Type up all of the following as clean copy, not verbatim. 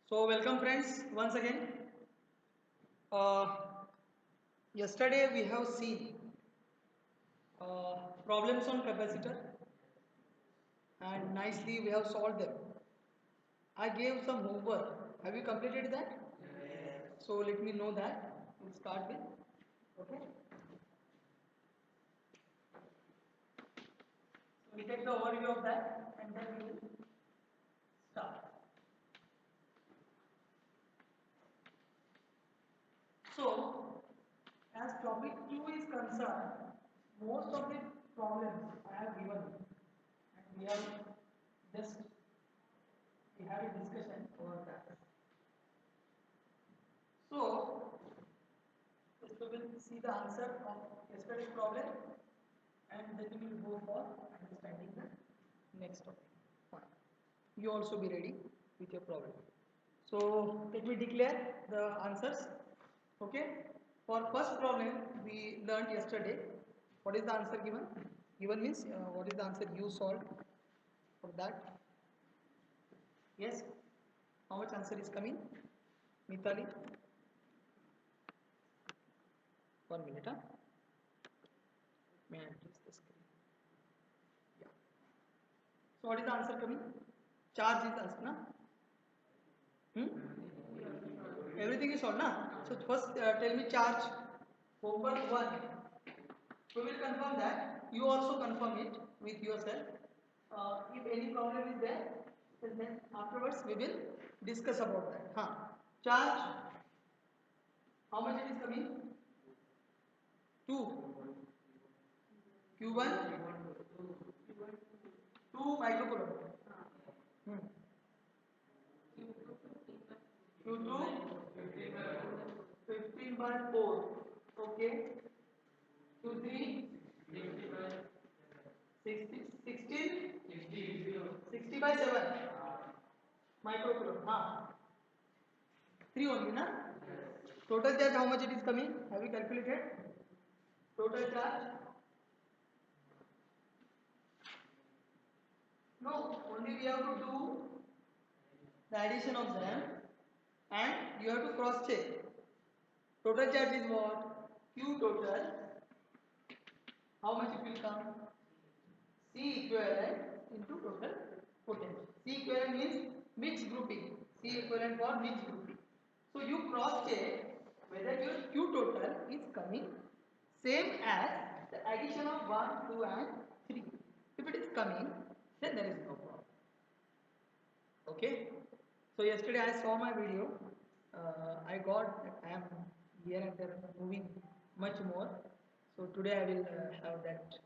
So welcome friends once again. Uh, Yesterday we have seen problems on capacitor and nicely we have solved them. I gave some homework. Have you completed that? Yes. So let me know that. We'll start with. Okay. So we take the overview of that and then we will start. So, as topic 2 is concerned, most of the problems I have given and we have just we had a discussion over that. So, just we will see the answer of yesterday's problem and then we will go for understanding the next topic. Fine. You also be ready with your problem. So let me declare the answers. Okay. For first problem we learned yesterday. What is the answer given? Given means what is the answer you solved for that? Yes. How much answer is coming? Mithali. 1 minute. Huh? May I please the screen? Yeah. So what is the answer coming? Charge is asked, na? Everything is solved, na? So first tell me charge. Homework 1. We will confirm that. You also confirm it with yourself. If any problem is there, then afterwards we will discuss about that. Charge. How much it is coming? 2. Q1. 2 microcoulomb. Hmm. Q2. 15 by 4. Okay. Q3. 60 by 7 microcoulomb. 3 only, na? Total charge, how much it is coming? Have you calculated? Total charge? No, only we have to do the addition of them and you have to cross check. Total charge is what? Q total. How much it will come? C equivalent into total potential. C equivalent means mixed grouping. C equivalent for mixed grouping. So you cross check whether your Q total is coming same as the addition of 1, 2 and 3. If it is coming, then there is no problem. Okay. So yesterday I saw my video. I got that I am here and there moving much more. So today I will have that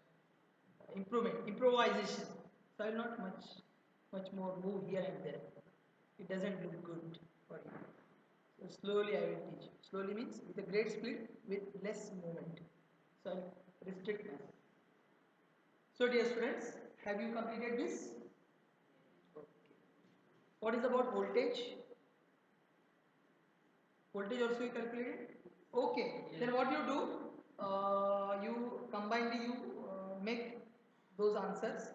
improvisation. So I will not much more move here and there. It doesn't look good for you. So slowly I will teach you. Slowly means with a great speed with less movement. So I will restrict myself. So dear students, have you completed this? Okay. What is about voltage? Voltage also you calculated? Okay. Yes. Then what you do? You combinedly you make those answers.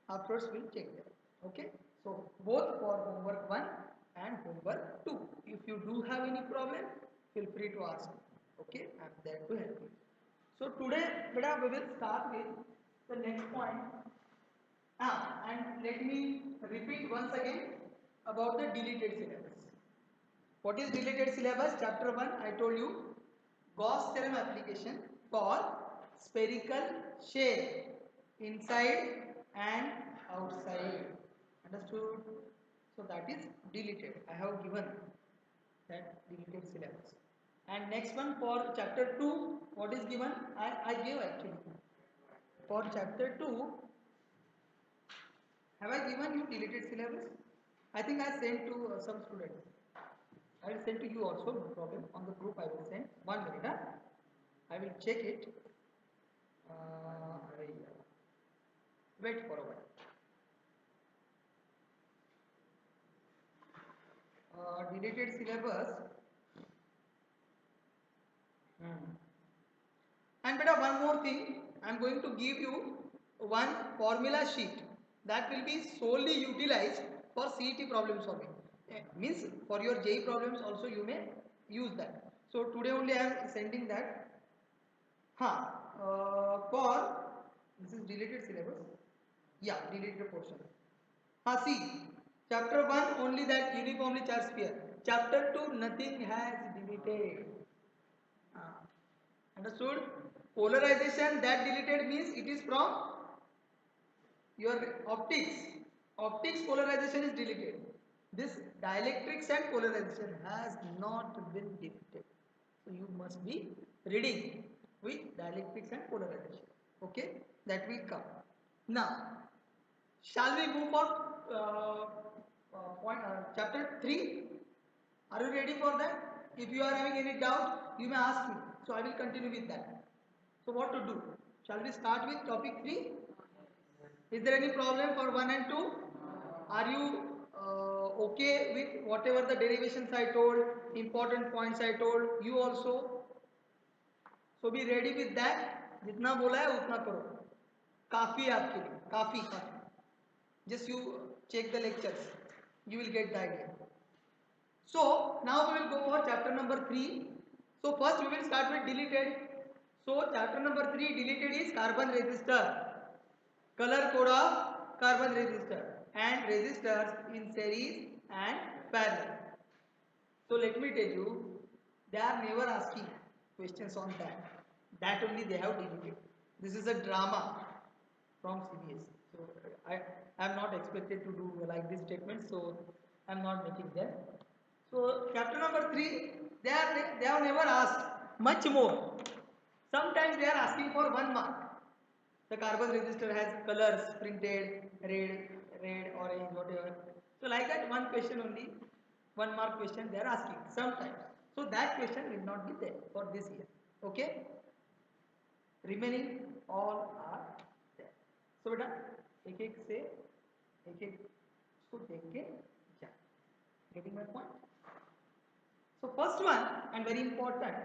Afterwards we'll check them. Okay. So both for homework 1 and homework 2. If you do have any problem, feel free to ask me. Okay. I'm there to help you. So today, beta, we will start with the next point. And let me repeat once again about the deleted syllabus. What is deleted syllabus? Chapter 1, I told you Gauss theorem application for spherical shape inside and outside. Understood? So that is deleted. I have given that deleted syllabus. And next one for chapter 2, what is given? I gave actually. For chapter 2, have I given you deleted syllabus? I think I sent to some students. I will send to you also, no problem. On the group I will send. 1 minute. I will check it. Wait for a while. Deleted syllabus. And beta, one more thing. I am going to give you one formula sheet that will be solely utilized for CET problem solving. Means for your JEE problems also you may use that. So today only I am sending that. For this is deleted syllabus. Yeah, deleted portion. See, chapter 1 only that uniformly charged sphere. Chapter 2 nothing has deleted. Understood? Polarization that deleted means it is from your optics. Optics polarization is deleted. This dielectrics and polarization has not been deleted. So you must be reading with dielectrics and polarization. Okay, that will come. Now, shall we move on chapter 3? Are you ready for that? If you are having any doubt, you may ask me. So I will continue with that. So what to do? Shall we start with topic 3? Is there any problem for 1 and 2? Are you okay with whatever the derivations I told, important points I told, you also? So be ready with that. जितना बोला है उतना करो. काफी है आपके लिए, काफी. Just you check the lectures, you will get the idea. So now we will go for chapter number 3. So first we will start with deleted. So chapter number 3 deleted is carbon resistor. Color code of carbon resistor and resistors in series and parallel. So let me tell you, they are never asking questions on that. That only they have deleted. This is a drama from CBSE. So I am not expected to do like this statement. So I am not making them. So chapter number 3, they have never asked much more. Sometimes they are asking for 1 mark. The carbon resistor has colors printed, red, orange, whatever. So like that, one question only, 1 mark question they are asking sometimes. So that question will not be there for this year. Okay? Remaining all are there. So बेटा एक एक से एक एक इसको देख के जा. Getting my point? So first one and very important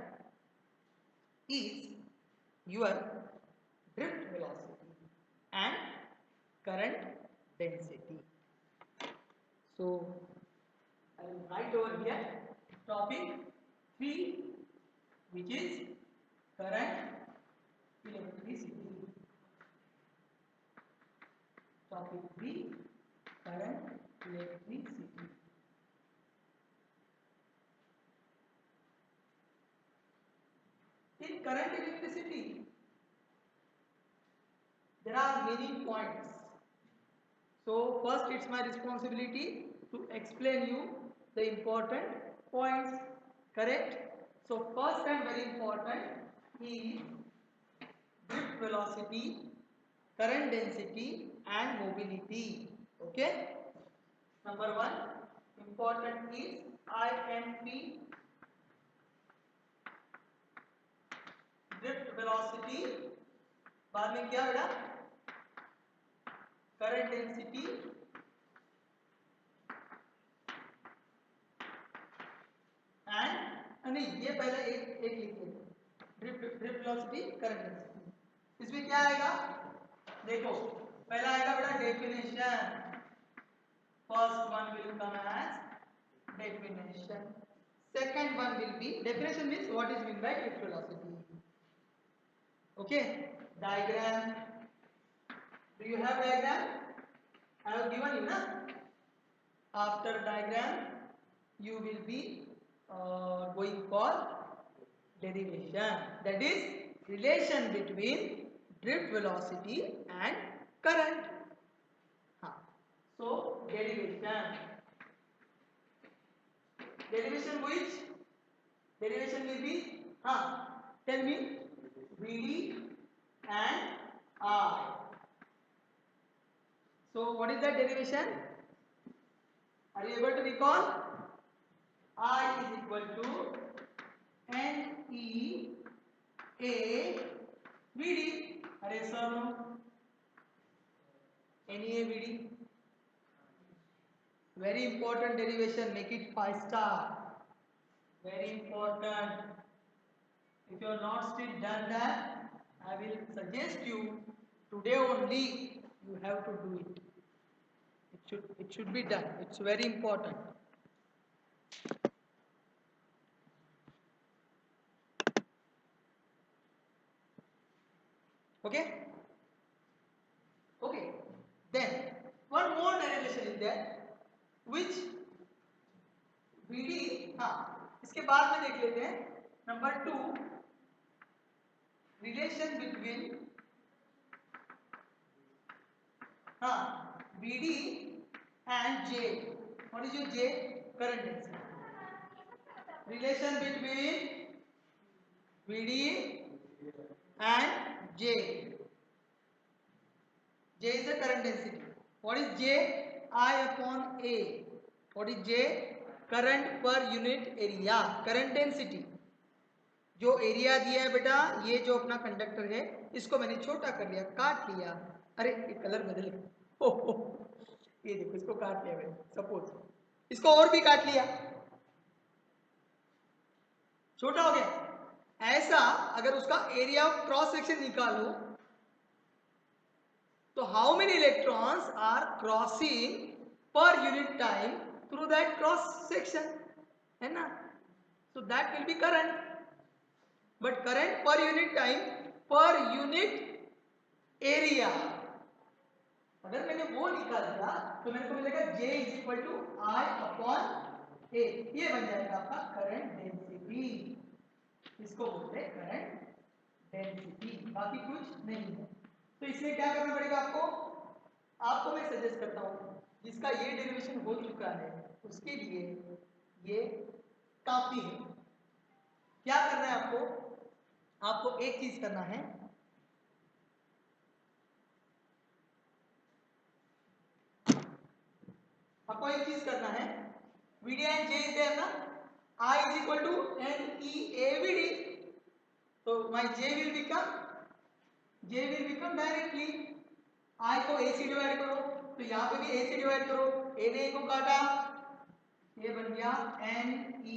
is your drift velocity and current density. So I will write over here topic 3, which is current electricity. Topic 3, current electricity. In current electricity, there are many points. So first it's my responsibility to explain you the important points, correct? So first and very important is drift velocity, current density and mobility. Okay? Number 1 important is INP, drift velocity. बाद में क्या बेटा? Current density and नहीं, ये पहले एक लिखिए, drift velocity current density. इसमें क्या आएगा देखो, पहला आएगा बेटा definition. First one will come as definition. Second one will be definition means what is mean by drift velocity. Okay, diagram. Do you have diagram? I have given you, na? After diagram, you will be going for derivation. That is relation between drift velocity and current. So derivation. Derivation which? Derivation will be, tell me, VD and I. So what is that derivation? Are you able to recall? I is equal to NE A VD. Are you sure? No? NE A VD. Very important derivation. Make it 5 star. Very important. If you are not still done that, I will suggest you today only you have to do it. It should be done. It's very important. Okay. Okay. Then one more derivation is there which VD, हाँ इसके बाद में देख लेते हैं number 2, relation between हाँ VD and J. What is your J? Current density. Relation between VD and J. J is the current density. What is J? I upon A. What is J? Current per unit area. Current density. जो area दिया है बेटा, ये जो अपना conductor है इसको मैंने छोटा कर लिया, काट लिया। अरे ये कलर बदले, ये देखो इसको काट लिया मैंने, सपोज इसको और भी काट लिया, छोटा हो गया। ऐसा अगर उसका एरिया ऑफ क्रॉस सेक्शन निकालो तो how many electrons are crossing per unit time through that cross section, है ना? So that will be current, but current per unit time per unit area अगर मैंने वो निकाल दिया तो मेरे को मिलेगा J is equal to I upon A, ये बन जाएगा आपका करंट डेंसिटी। इसको बोलते हैं करंट डेंसिटी, बाकी कुछ नहीं है। तो इसमें क्या करना पड़ेगा आपको? आपको मैं सजेस्ट करता हूं जिसका ये डेरिवेशन हो चुका है उसके लिए ये काफी है। क्या करना है आपको? आपको एक चीज करना है, आपको एक चीज करना है, VD and J is there ना, I is equal to NEAVD, तो my J will become directly I को A से डिवाइड करो तो यहाँ पे भी A से डिवाइड करो, A ने A को काटा, ये बन गया NEVD,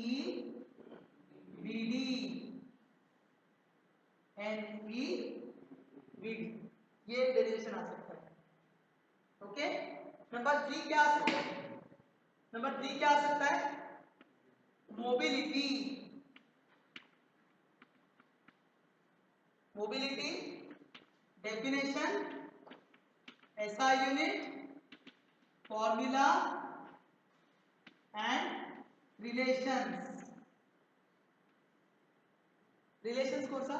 ये डेरिवेशन आ सकता है। ओके, नंबर 3 क्या आ सकता है? नंबर 3 क्या आ सकता है? Mobility. Mobility definition, SI unit, formula and relations. Relations कौन सा?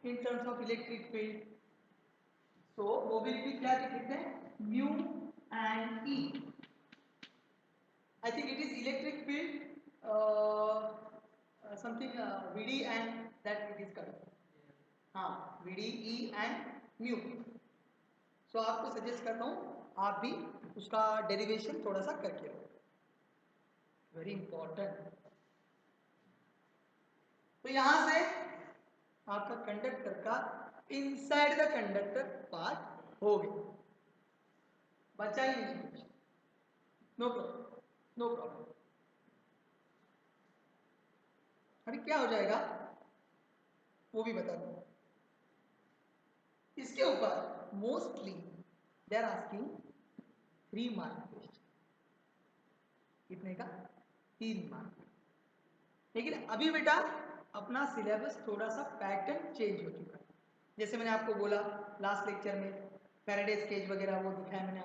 In terms of electric field. So mobility क्या लिखते हैं? Mu and E. I think it is electric field something VD and that it is correct. हाँ VD E and mu. So आपको suggest करता हूँ आप भी उसका डेरिवेशन थोड़ा सा करके लो, वेरी इंपॉर्टेंट। तो यहां से आपका कंडक्टर का इनसाइड द कंडक्टर पार्ट हो गया, बचा ही नहीं कुछ। No problem, no problem. अरे क्या हो जाएगा वो भी बता दूं। इसके ऊपर mostly they are asking 3 mark question, कितने का? 3 मार्क। लेकिन अभी बेटा अपना सिलेबस थोड़ा सा पैटर्न चेंज हो चुका है। जैसे मैंने आपको बोला लास्ट लेक्चर में फैराडे केज वगैरह वो दिखाया मैंने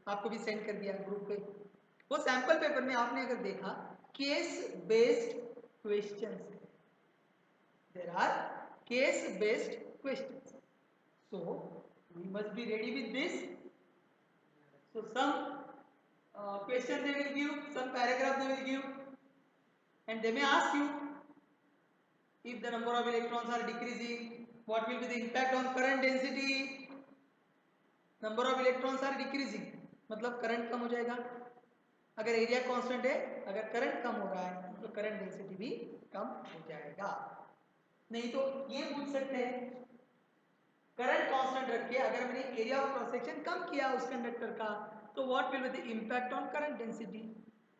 आपको भी सेंड कर दिया ग्रुप पे। वो सैंपल पेपर में आपने अगर देखा case based questions, there are case based questions, so we must be ready with this. So some question they will give, some paragraph they will give, and they may ask you if the number of electrons are decreasing, what will be the impact on current density? Number of electrons are decreasing मतलब current कम हो जाएगा। अगर area constant है, अगर current कम हो रहा है तो करंट डेंसिटी भी कम हो जाएगा। नहीं तो ये पूछ सकते हैं करंट कांस्टेंट रख के अगर मैंने एरिया ऑफ क्रॉस सेक्शन कम किया उस कंडक्टर का तो what will be the impact on current density?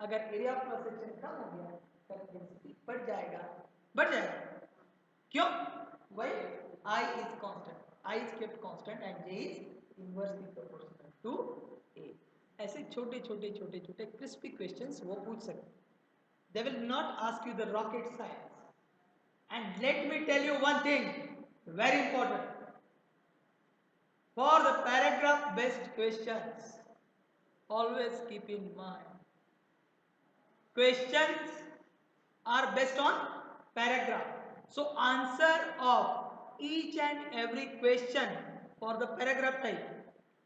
अगर एरिया ऑफ क्रॉस सेक्शन कम हो गया करंट डेंसिटी बढ़ जाएगा, बढ़ जाएगा। क्यों? Why? I is constant, I is kept constant and J is inversely proportional to A. ऐसे छोटे छोटे छोटे छोटे क्रिस्पी क्वेश्चंस वो पूछ सकते, They will not ask you the rocket science. And let me tell you one thing, very important. For the paragraph based questions, always keep in mind, questions are based on paragraph. So answer of each and every question for the paragraph type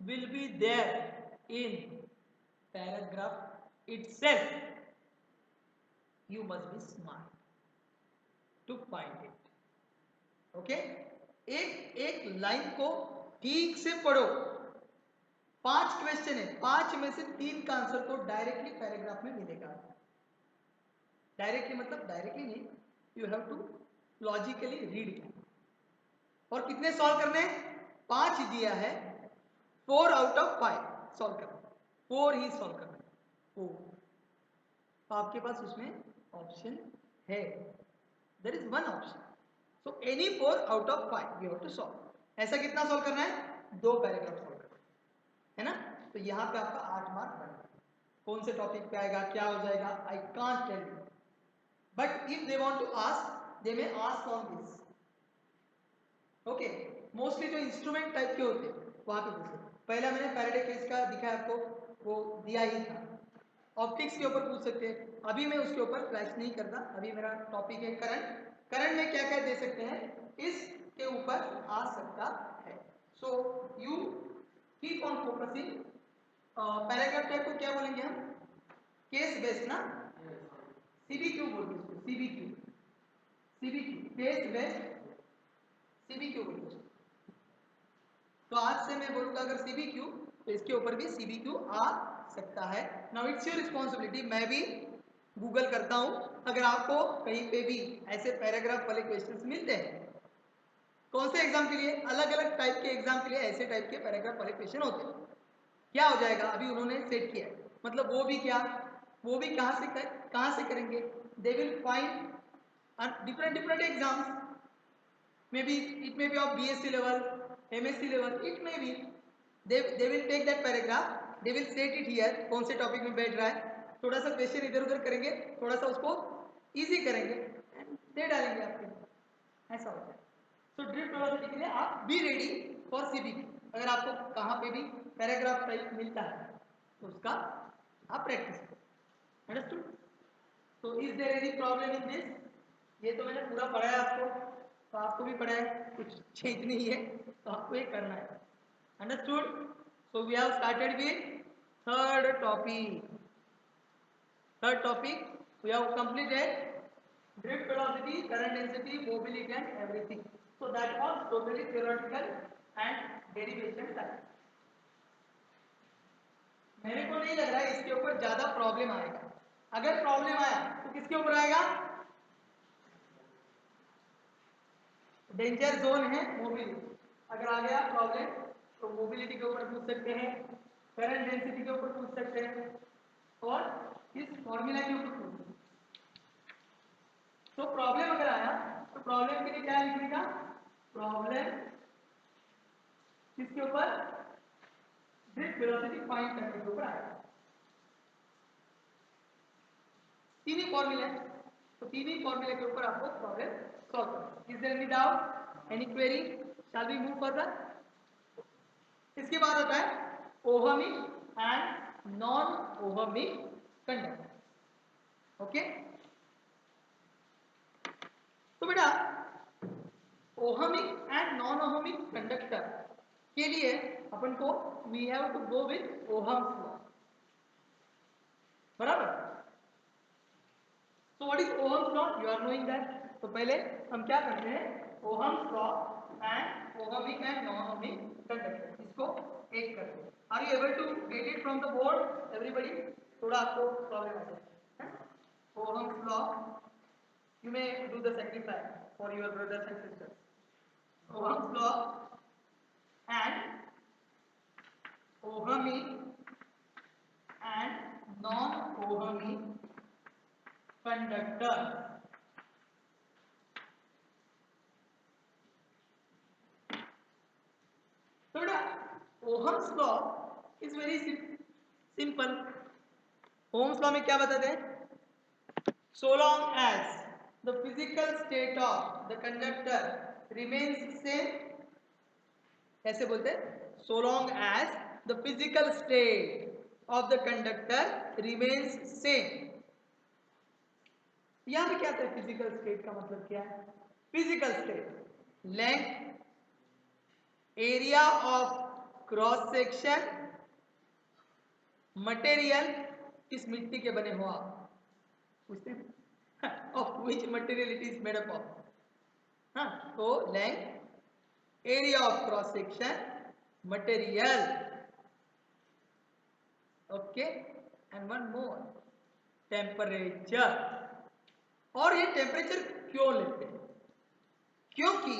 will be there in paragraph itself. You must be smart to find it. Okay एक एक line को ठीक से पढ़ो. 5 question है, 5 में से 3 का आंसर तो डायरेक्टली पैराग्राफ में मिलेगा. डायरेक्टली मतलब डायरेक्टली नहीं, you have to logically read. और कितने सॉल्व करने हैं? 5 दिया है, 4 आउट ऑफ 5 सॉल्व करना, 4 ही सॉल्व करना है. 4 तो आपके पास उसमें ऑप्शन है, there is one option. So any 4 out of 5 you have to solve. ऐसा कितना सॉल्व करना है? 2 पैराग्राफ सॉल्व करना है ना. तो यहाँ पे आपका 8 मार्क बनेगा. कौन से टॉपिक पे आएगा, क्या हो जाएगा, I can't tell you. But if they want to ask, they may ask on this. Okay, mostly जो इंस्ट्रूमेंट टाइप के होते हैं वहां पे पूछते. पहला मैंने फैराडे केज का दिखाया आपको, वो दिया ही था. ऑप्टिक्स के ऊपर पूछ सकते हैं. अभी मैं उसके ऊपर फ्लैश नहीं करता, अभी मेरा टॉपिक है करंट. करंट में क्या क्या दे सकते हैं, इसके ऊपर आ सकता है. So you keep on focusing. Paragraph type को क्या बोलेंगे हम? केस बेस्ड ना, सीबीक्यू बोलते हैं उसको. सीबीक्यू, सीबीक्यू केस बेस्ड सीबीक्यू बोलते हैं. तो आज से मैं बोलूंगा अगर सीबीक्यू, तो इसके ऊपर भी सीबीक्यू आ सकता है. Now it's your responsibility. मैं भी गूगल करता हूं, अगर आपको कहीं पे भी ऐसे पैराग्राफ वाले क्वेश्चंस मिलते हैं, कौन से एग्जाम के लिए, अलग अलग टाइप के एग्जाम के लिए ऐसे टाइप के पैराग्राफ वाले क्वेश्चन होते हैं, क्या हो जाएगा, अभी उन्होंने सेट किया है. मतलब वो भी क्या, वो भी कहां से करेंगे? They will find different different exams. May be it may be of BSc level, MSc level, it may be. They will take that paragraph, they will set it here, कौन से टॉपिक में बैठ रहा है, थोड़ा सा क्वेश्चन इधर उधर करेंगे, थोड़ा सा उसको इजी करेंगे, दे डालेंगे आपके. ऐसा होता है. सो ड्रिफ्ट वेलोसिटी के लिए आप बी रेडी फॉर सीबीक्यू. अगर आपको कहाँ पे भी पैराग्राफ टाइप मिलता है तो उसका आप प्रैक्टिस करो. अंडरस्टूड? तो is there any problem in this? ये तो मैंने पूरा पढ़ाया आपको, तो आपको भी पढ़ाया, कुछ चेंज नहीं है, तो आपको ये करना है. Understood? So we have started with third topic. Third topic we have completed drift velocity, current density, mobility and everything. So that was totally theoretical and derivation type. मेरे को नहीं लग रहा है इसके ऊपर ज्यादा प्रॉब्लम आएगा. अगर प्रॉब्लम आया तो किसके ऊपर आएगा? डेंजर जोन है मोबिलिटी. अगर आ गया प्रॉब्लम तो मोबिलिटी के ऊपर पूछ सकते हैं, करंट डेंसिटी के ऊपर पूछ सकते हैं, और इस फॉर्मूला के ऊपर पूछ सकते हैं. तो प्रॉब्लम अगर आया तो प्रॉब्लम के लिए क्या लिखने का? प्रॉब्लम किसके ऊपर? ड्रिफ्ट वेलोसिटी फाइंड करने के ऊपर आएगा. तीन ही फॉर्मूला है, तो तीन ही फॉर्मूला के ऊपर आपको प्रॉब्लम सॉल्व करना. Is there any doubt, any query? Shall we move further? इसके बाद आता है ohmic and non ohmic conductor. Okay, तो बेटा ohmic and non ohmic conductor के लिए अपन को we have to go with Ohm's law. बराबर? So what is Ohm's law? You are knowing that. तो पहले हम क्या करते हैं, Ohm's law and ohmic and non ohmic conductor, इसको एक करते हैं. Are you able to get it from the board everybody? थोड़ा आपको प्रॉब्लम आ जाए. Ohm's law, you may do the sacrifice for your brothers and sisters. Ohm's law and ohmic and non-ohmic conductor. So Ohm's law is very simple. Ohm's law में क्या बताते हैं? so long as the physical state of the conductor remains same, ऐसे बोलते हैं so long as the physical state of the conductor remains same. यहां पे क्या आता है फिजिकल स्टेट का मतलब क्या है? Physical state length, area of cross section, material, किस मिट्टी के बने हो आप पूछते हैं of which material it is made up of. हाँ, तो length, area of cross section, material, okay, and one more temperature. और ये टेम्परेचर क्यों लेते हैं? क्योंकि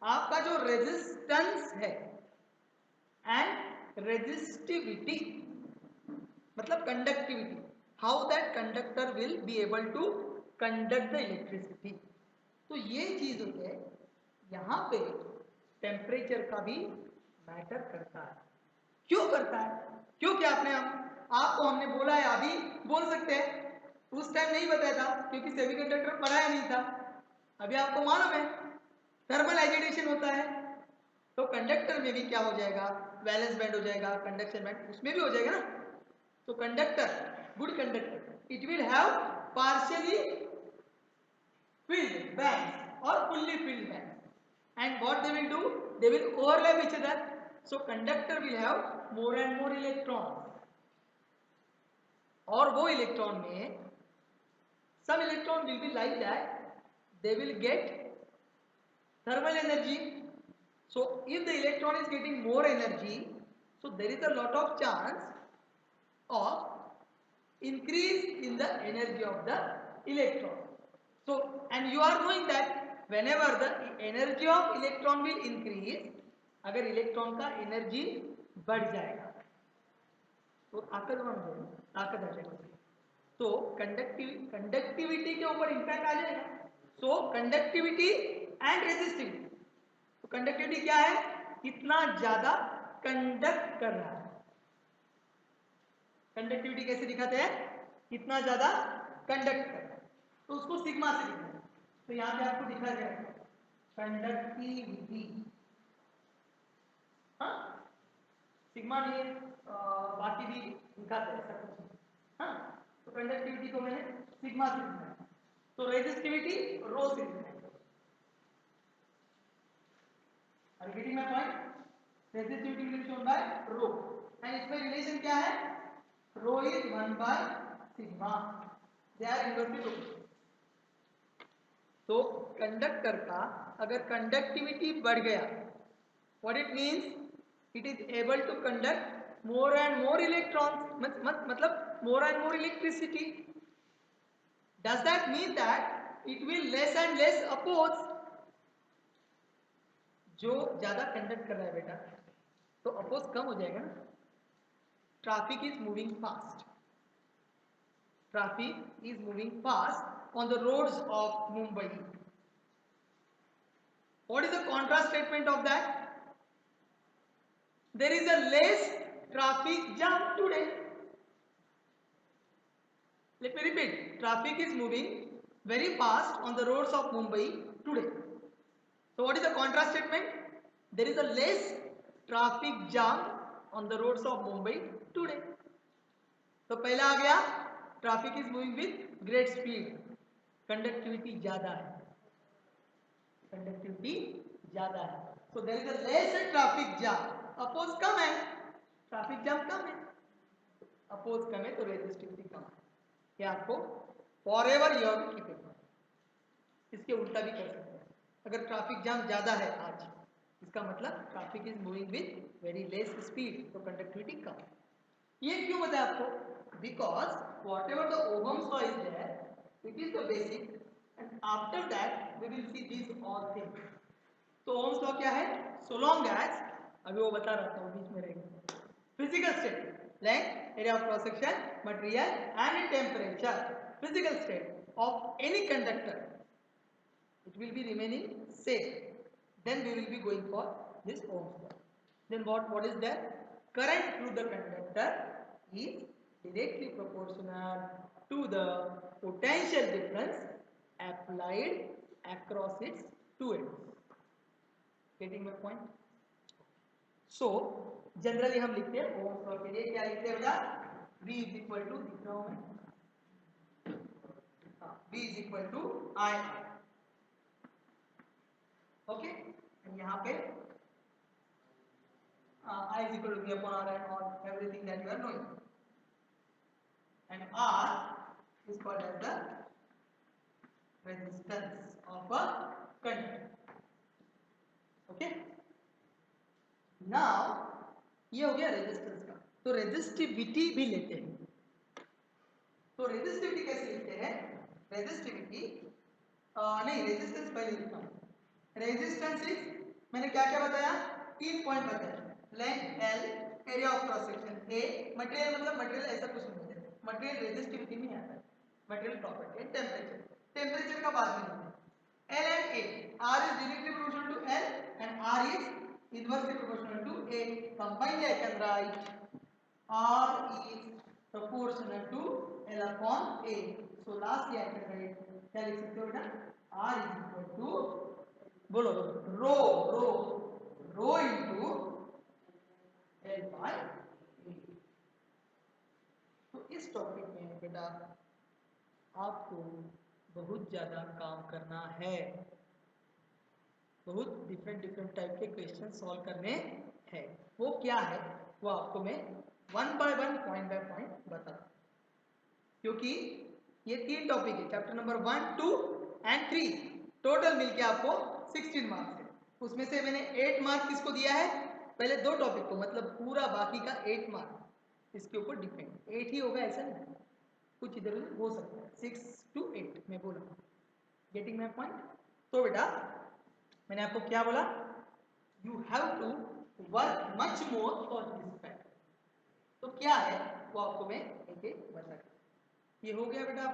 आपका जो रेजिस्टेंस है एंड रेजिस्टिविटी मतलब conductivity, how that conductor will be able to conduct the electricity. तो ये चीज होती है यहां पे टेम्परेचर का भी मैटर करता है. क्यों करता है? क्योंकि आपको हमने बोला है, अभी बोल सकते हैं, उस टाइम नहीं बताया था क्योंकि सेमीकंडक्टर पढ़ाया नहीं था. अभी आपको मालूम है थर्मल एजिटेशन होता है, तो कंडक्टर में भी क्या हो जाएगा, वैलेंस बैंड हो जाएगा, कंडक्शन बैंड उसमें भी हो जाएगा ना. तो conductor, good conductor, it will have partially filled bands or fully filled bands, and what they will do, they will overlap each other. So conductor will have more and more electrons, और वो electron में some electron will be like that, they will get thermal energy. So if the electron is getting more energy, so there is a lot of chance of increase in the energy of the electron. So, and you are knowing that whenever the energy of electron will increase, अगर electron का energy बढ़ जाएगा तो ताकत आ जाएगा, तो conductivity के ऊपर इंपैक्ट आ जाएगा. सो कंडक्टिविटी एंड रेजिस्टिविटी. तो कंडक्टिविटी क्या है? कितना ज्यादा कंडक्ट कर रहा है. कंडक्टिविटी कैसे दिखाते हैं? कितना ज्यादा कंडक्ट कर रहा है, तो उसको सिग्मा से दिखाते हैं. तो यहां पे आपको दिखा जाएगा कंडक्टिविटी. हाँ, सिग्मा नहीं है, बाकी भी दिखाते हैं ऐसा कुछ. हाँ, तो कंडक्टिविटी को मैंने सिग्मा से दिखाया, तो रेजिस्टिविटी रो से दिखाया. Are you getting my point? Resistivity will be shown by rho, and इसमें रिलेशन क्या है? Rho is 1 by sigma. They are inversely proportional. तो कंडक्टर का अगर कंडक्टिविटी बढ़ गया, what it means, it is able to conduct more and more electrons, मतलब more and more electricity. Does that mean that it will less and less oppose? जो ज्यादा conduct कर रहा है बेटा, तो अपोज कम हो जाएगा ना. Traffic is moving fast, traffic is moving fast on the roads of Mumbai. What is the contrast statement of that? There is a less traffic jam today. Let me repeat, traffic is moving very fast on the roads of Mumbai today. So what is the contrast statement? There is a less traffic jam on the roads of Mumbai today. तो पहला आ गया, traffic is moving with great speed, conductivity ज्यादा है, conductivity ज्यादा है. So there is a less traffic jam, अपोज कम है, ट्रैफिक जाम कम है, अपोज कम है तो रेजिस्टिविटी कम है. क्या आपको forever you have to keep it. इसके उल्टा भी कर सकते हैं. अगर ट्रैफिक जाम ज्यादा है आज, इसका मतलब traffic is moving with very less speed, तो कंडक्टिविटी कम. ये क्यों बताया आपको? Because whatever the Ohm's law is there, it is the basic, and after that we will see these all things. तो ओहम्स लॉ क्या है? So long as, अभी वो बता रहा था, बीच में रहेगा. Physical state, length, area of cross section, material and temperature. Physical state of any conductor, it will be remaining same. Then we will be going for this Ohm's law. Then what is that? Current through the conductor is directly proportional to the potential difference applied across its two ends. Getting my point? So generally हम लिखते हैं Ohm's law के लिए क्या लिखते हैं बेटा V is equal to दिख रहा हूं मैं V is equal to I okay यहाँ पे I is equal to V upon R and all everything that you are knowing and R is called as the resistance of a conductor. Okay. Now ये हो गया resistance का तो resistivity भी लेते हैं तो रेजिस्टिविटी कैसे लिखते हैं रेजिस्टिविटी नहीं रेजिस्टेंस पहले लिखता हूँ रेजिस्टेंस इज मैंने क्या क्या बताया 3 पॉइंट बताया length L area of cross section A material मतलब मटेरियल ऐसा कुछ नहीं है मटेरियल रेजिस्टिविटी में आता है मटेरियल प्रॉपर्टी एंड टेम्परेचर का बाद में L and A R is directly proportional to L and R is inversely proportional to A combined I can write R is proportional to L upon A so lastly I can write क्या लिख सकते हो बेटा R is equal to बोलो रो into L by A तो इस topic में बेटा आपको बहुत ज़्यादा काम करना है बहुत डिफरेंट टाइप के क्वेश्चन सॉल्व करने हैं वो क्या है वो आपको मैं one by one point by point बता क्योंकि ये 3 टॉपिक है चैप्टर नंबर 1, 2 एंड 3 टोटल मिलके आपको 16 मार्क्स है उसमें से मैंने 8 मार्क किसको दिया है पहले 2 टॉपिक को मतलब पूरा बाकी का 8 मार्क इसके ऊपर डिपेंड 8 ही होगा ऐसा नहीं कुछ इधर उधर हो सकता है 6 to 8 मैं बोला गेटिंग माय पॉइंट तो बेटा मैंने आपको क्या बोला you have to work much more for this fact तो क्या है वो आपको मैं एक एक बता ये हो गया बेटा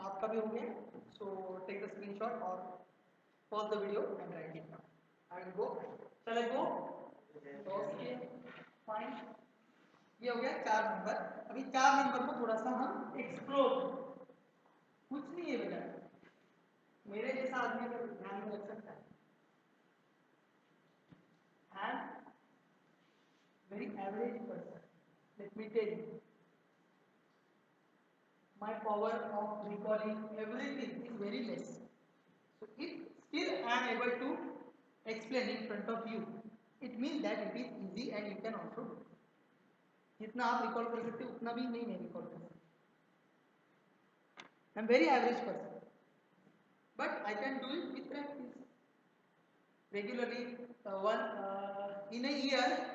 आपका भी हो गया सो टेक द स्क्रीनशॉट और pause the video and right it down I will go चलो गो ओके फाइन ये हो गया 4 नंबर अभी 4 नंबर को थोड़ा सा हम एक्सप्लोर कुछ नहीं है बेटा मेरे जैसा आदमी अगर ध्यान में रख सकता है and very average person let me tell you my power of recalling everything is very less so if still I am able to explain in front of you it means that it is easy and you can also do जितना आप recall कर सकते हो उतना भी नहीं मैं recall कर सकता I am very average person but I can do it with practice regularly in a year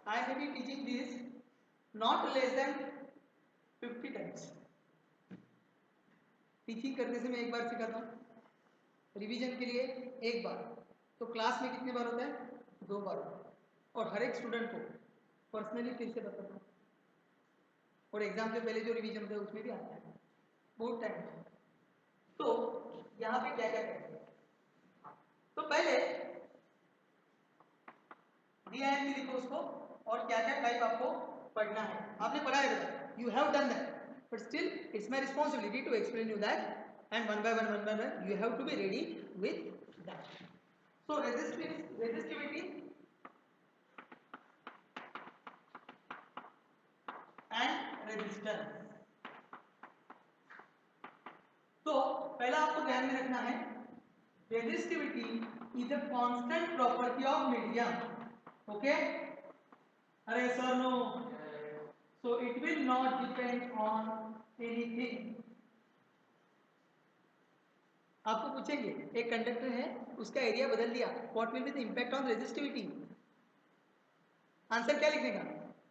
I may be teaching this not less than 50 times teaching करने से मैं एक बार सिखाता हूँ रिवीजन के लिए एक बार तो क्लास में कितने बार होता है 2 बार और हर एक स्टूडेंट को पर्सनली फिर से बताता हूँ और एग्जाम से पहले जो रिवीजन होता है उसमें भी आता है बहुत टाइम तो यहाँ पे क्या क्या करते हैं तो पहले DIM लिखो उसको और क्या क्या टाइप आपको पढ़ना है आपने पढ़ा है बेटा you have done that but still it's my responsibility to explain you that and one by one you have to be ready with that so resistivity and resistance तो पहला आपको ध्यान में रखना है resistivity is a constant property of medium okay अरे sir no so it will not depend on anything आपको पूछेंगे एक कंडक्टर है उसका एरिया बदल दिया what will be the impact on resistivity answer क्या लिखने का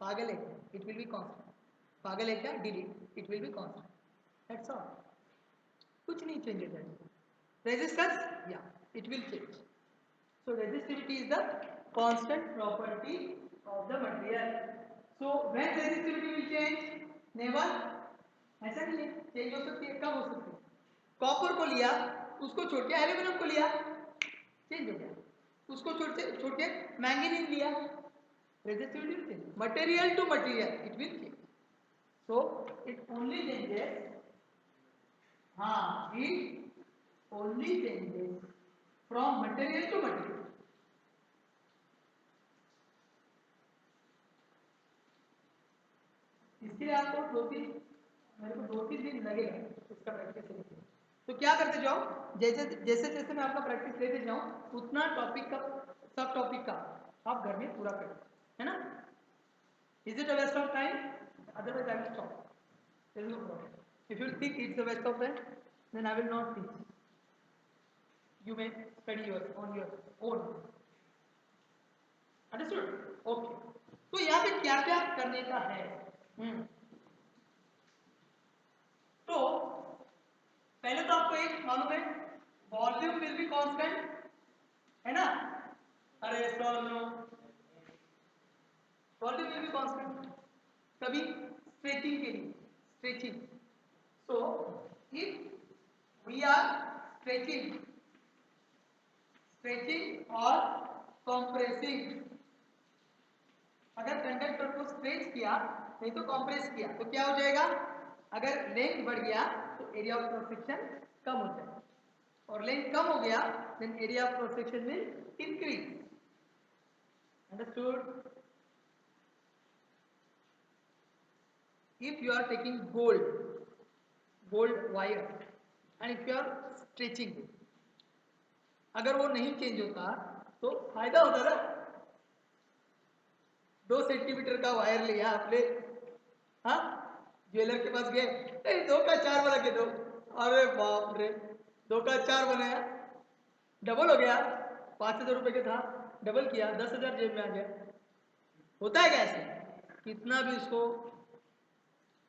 पागल है it will be constant पागल है क्या delete it will be constant that's all कुछ नहीं चेंज होता है resistance yeah it will change so resistivity is the constant property of the material so when resistivity will change never ऐसा नहीं है चेंज हो सकती है कब हो सकती है कॉपर को लिया उसको छोड़ के एल्यूमिनियम को लिया चेंज हो गया उसको छोड़ के मैंगनीज लिया resistivity will change material to material it will change so it only changes हाँ, it only changes from material to material. इसके लिए आपको मेरे को 2-3 दिन लगेगा इसका प्रैक्टिस करने। तो क्या करते जाओ, जैसे जैसे जैसे मैं आपका प्रैक्टिस लेते जाऊँ उतना टॉपिक का, सब टॉपिक का आप घर में पूरा करें, है ना? Is it a waste of time? Otherwise I will stop, there is no problem. If you think it's a waste of time then I will not teach, you may study on your own. Understood? Okay. तो यहाँ पे क्या क्या करने का है? तो पहले तो आपको एक मालूम है, वॉल्यूम विल बी कांस्टेंट, है ना? अरे sir no, volume will be constant कभी स्ट्रेचिंग के लिए, stretching. So if we are stretching और कॉम्प्रेसिंग, अगर कंडक्टर को स्ट्रेच किया नहीं तो कॉम्प्रेस किया तो क्या हो जाएगा? अगर लेंथ बढ़ गया तो एरिया ऑफ क्रॉस सेक्शन कम हो जाएगा, और लेंथ कम हो गया then area of cross section will increase. Understood? if you are taking gold wire and if you are stretching it, अगर वो नहीं चेंज होता तो फायदा होता ना. 2 सेंटीमीटर का वायर लिया आपने, हाँ, ज्वेलर के पास गए, 2 का 4 बना के दो. अरे बाप रे, 2 का 4 बनाया, डबल हो गया. 5,000 रुपए का था, डबल किया, 10,000 जेब में आ गया. होता है क्या ऐसे? कितना भी उसको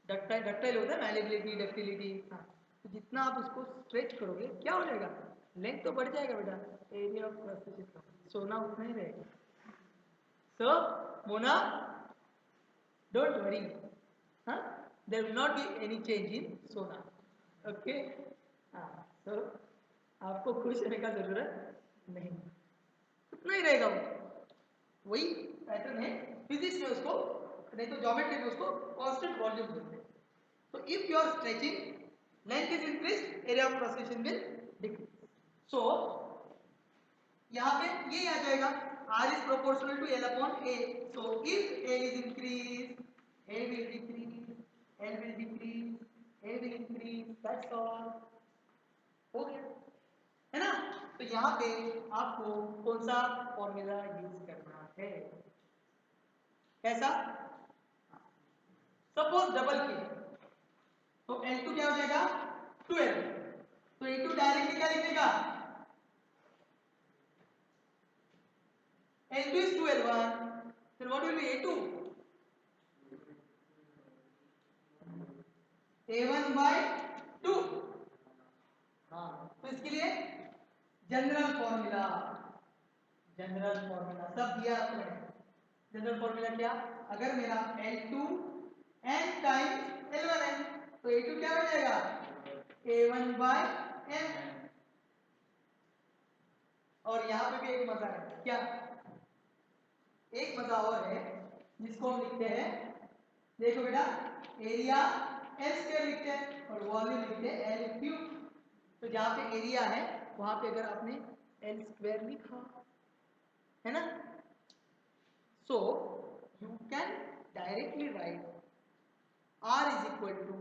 डक्टाइल होता है, मैलेबिलिटी, डक्टिलिटी, हाँ, तो जितना आप उसको स्ट्रेच करोगे क्या हो जाएगा? लेंथ तो बढ़ जाएगा बेटा, एरिया ऑफ क्रॉस सेक्शन सोना उतना ही रहेगा. So Mona, don't worry, huh? There will not be any change in सोना. Okay? So आपको खुश रहने का जरूरत नहीं, उतना ही रहेगा वो. वही पैटर्न है फिजिक्स में, उसको नहीं तो ज्योमेट्री में उसको कांस्टेंट वॉल्यूम बोलते हैं. तो if you are stretching, length is increase, area of cross section will decrease. So यहाँ पे ये आ जाएगा, R is proportional to L upon A. So if A is increased, A will decrease, L will decrease, A will increase. That's all. हो गया, है ना? तो यहाँ पे आपको कौन सा फॉर्मूला यूज करना है? कैसा? सपोज डबल की तो L2 क्या हो जाएगा? 12. तो A2 डायरेक्टली क्या लिखेगा? L2 is 2 L1. Then what will be A2? A1 by 2. हाँ, तो इसके लिए जनरल फॉर्मूला सब दिया आपने. जनरल फॉर्मूला क्या? अगर मेरा L2 n टाइम्स L1 है तो A2 क्या हो जाएगा? A1 by n. और यहाँ पे भी एक मजा है, क्या? एक मजा और है जिसको हम लिखते हैं, देखो बेटा, एरिया L स्क्वायर लिखते हैं और वॉल्यूम लिखते हैं L क्यूब. तो जहाँ पे एरिया है वहां पे अगर आपने L स्क्वायर लिखा है ना, so you can directly right R is equal to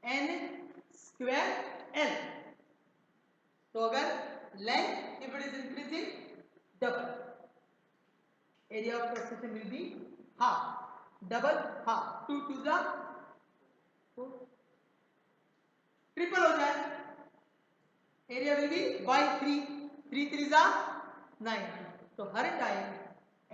n square L. तो अगर length if it is increasing, double area of cross section will be half, double half, 2 to the 4, triple हो जाए, area will be by 3, 3 3 जा 9. तो हर time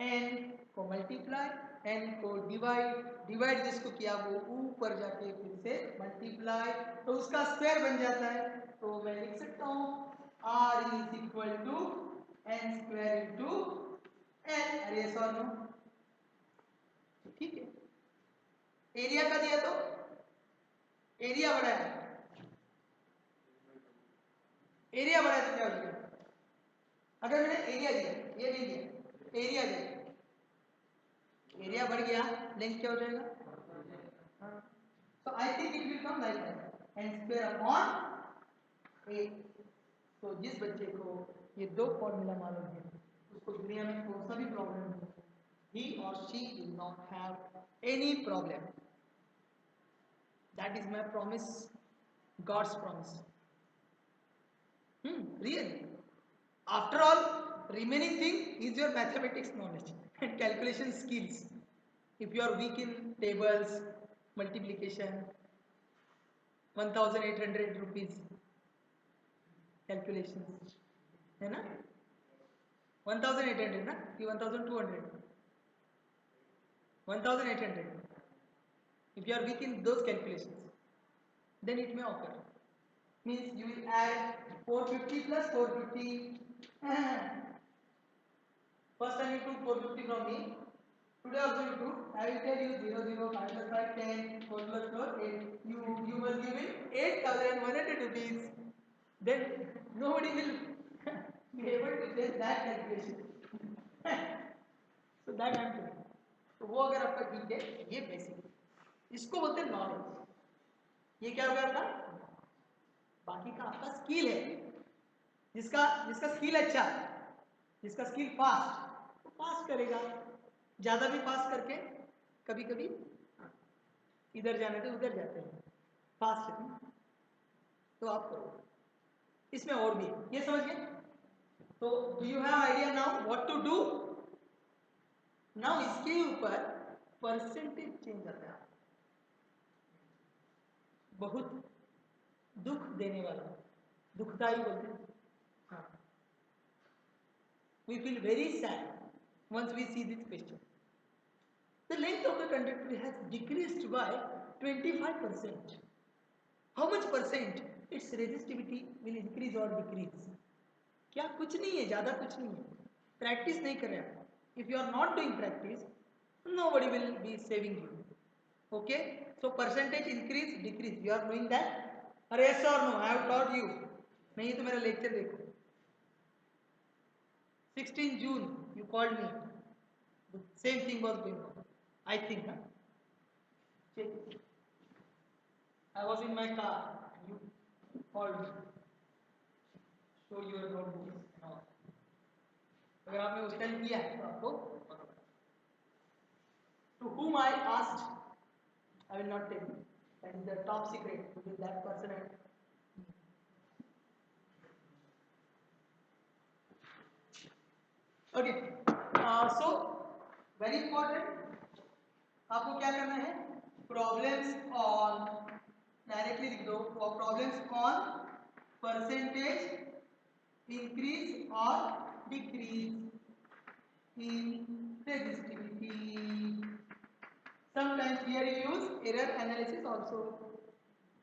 n को multiply, n को divide जिसको किया वो ऊपर जाके फिर से मल्टीप्लाई, तो उसका स्क्वायर बन जाता है. तो मैं लिख सकता हूँ R is equal to n square into n. अरे yes or no? ठीक है. एरिया का दिया तो एरिया बढ़ाया, एरिया बढ़ाया तो क्या हो जाएगा? अगर मैंने एरिया दिया, ये नहीं दिया, एरिया दिया, एरिया बढ़ गया, लेंथ क्या हो जाएगा? तो I think it will come like that, n square upon ए। तो जिस बच्चे को ये दो फॉर्मूला मालूम है उसको दुनिया में कौन सा भी प्रॉब्लम हो, he or she will not have any problem. That is my promise, God's promise. Really. After all, remaining thing is your mathematics knowledge and calculation skills. If you are weak in tables, multiplication, 1800 rupees calculations, है ना? 1800 ना कि 1200? 1800. If you are weak in those calculations, then it may occur. Means you will add 450 plus 450. First time you took 450 from me. Today also you took. I will tell you 0, 0, 5 plus 5, 10, 4 plus 4, 8. You must give me 8,100 rupees. Then nobody will be able to take that calculation. So that I am telling. तो वो अगर आपका ठीक है, ये basic, इसको बोलते हैं नॉलेज। ये क्या हो गया आपका? बाकी का आपका स्किल है। जिसका स्किल अच्छा, जिसका स्किल फास्ट, वो पास करेगा। ज्यादा भी पास करके कभी कभी इधर जाने थे उधर जाते हैं, फास्ट है तो आप करो। इसमें और भी ये समझ गए? तो do you have idea now what to do? Now इसके ऊपर परसेंटेज चेंज आता है, बहुत दुख देने वाला, दुखदाई बोलते हैं। हाँ, we feel very sad once we see this question. The length of the conductor has decreased by 25%. How much percent its resistivity will increase or decrease? क्या कुछ नहीं है, ज्यादा कुछ नहीं है, प्रैक्टिस नहीं कर रहे आप। If you are not doing practice, nobody will be saving you. Okay? So percentage increase, decrease. You are knowing that? Or yes or no? I have taught you. नहीं तो मेरा लेक्चर देखो। 16 June you called me. The same thing was going on. I think. Huh? Check. I was in my car. You called me. Show your notebooks and all. अगर आपने उस time किया है तो आपको to whom I asked, I will not tell you. That is the top secret with that person. Okay. So very important. आपको क्या करना है? Problems on, directly लिख दो, problems on percentage increase or decrease in resistivity. Sometimes here you use error analysis also.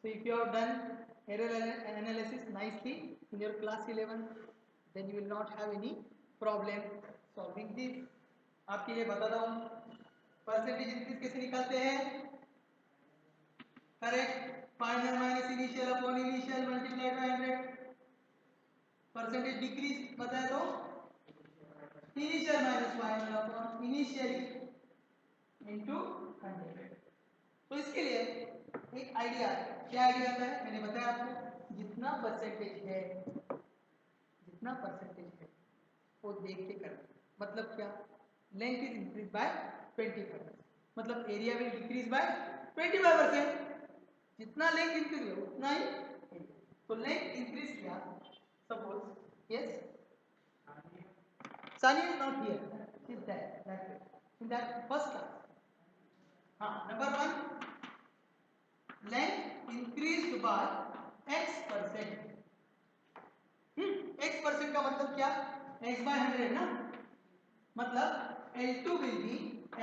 So if you have done error analysis nicely in your class 11, then you will not have any problem solving this. आपके लिए बताता हूँ percentage increase कैसे निकालते हैं। Correct, final minus initial upon initial multiplied by 100। Percentage decrease बताए तो initial minus final upon initial into 100। तो इसके लिए एक आइडिया, क्या आइडिया आता है? मैंने बताया आपको, जितना परसेंटेज है वो देख के करना। मतलब क्या? लेंथ इज इंक्रीज बाय 25%, मतलब एरिया विल डिक्रीज बाय 25%। जितना लेंथ इंक्रीज हो उतना ही एरिया। तो लेंथ इंक्रीज किया, suppose yes Sani is not here, she is there in that first class. Number 1, length increased by x%. x% का मतलब क्या? x by 100 ना, मतलब L2 will be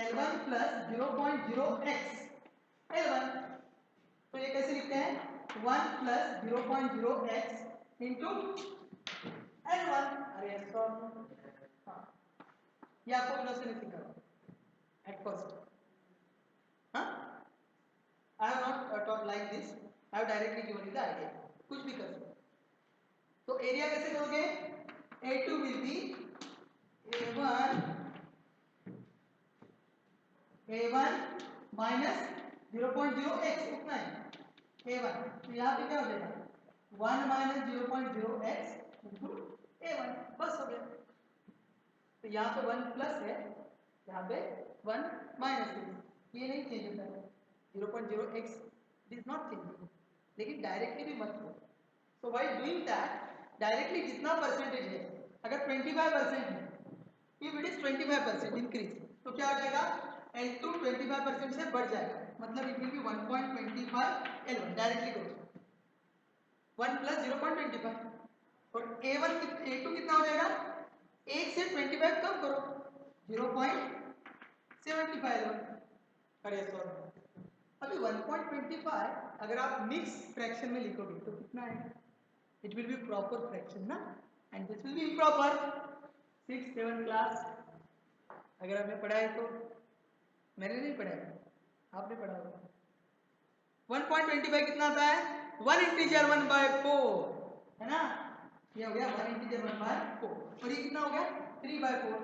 L1 plus 0.0x L1। तो ये कैसे लिखते हैं? 1 plus 0.0x into L1। अरे yes or no? हाँ, ये आपको क्लास में सीखा at first. हाँ, I have not taught like this. I have directly given you the idea. कुछ भी कर सकते। तो एरिया कैसे करोगे? A2 will be A1 minus 0.0x, उतना है A1। तो यहाँ पे क्या हो जाएगा? 1 माइनस 0.0x इंटू a1, बस हो गया। तो यहाँ पे 1 प्लस है, यहाँ पे 1 माइनस है, ये नहीं चेंज होता है, 0.0x it is not changing, लेकिन डायरेक्टली भी मत लो। So while doing that, directly जितना परसेंटेज है, अगर 25% है, इफ इट इज 25% इंक्रीज, तो क्या हो जाएगा, L2 25% से बढ़ जाएगा, मतलब it will B 1.25 L1, directly करो 1 प्लस 0.25, और A2 कितना हो जाएगा, 1 से 25 कम करो 0.75 L1, अरे सॉरी, अभी 1.25 अगर आप मिक्स फ्रैक्शन में लिखोगे तो कितना है, it will be proper fraction ना, and this will be improper. 6th 7th class अगर आपने पढ़ा है तो, मैंने नहीं पढ़ा है, आपने पढ़ा होगा। 1.25 कितना आता है, 1 इंटीजर 1/4 है ना, ये हो गया 1 इंटीजर 1/4, और ये कितना हो गया 3/4,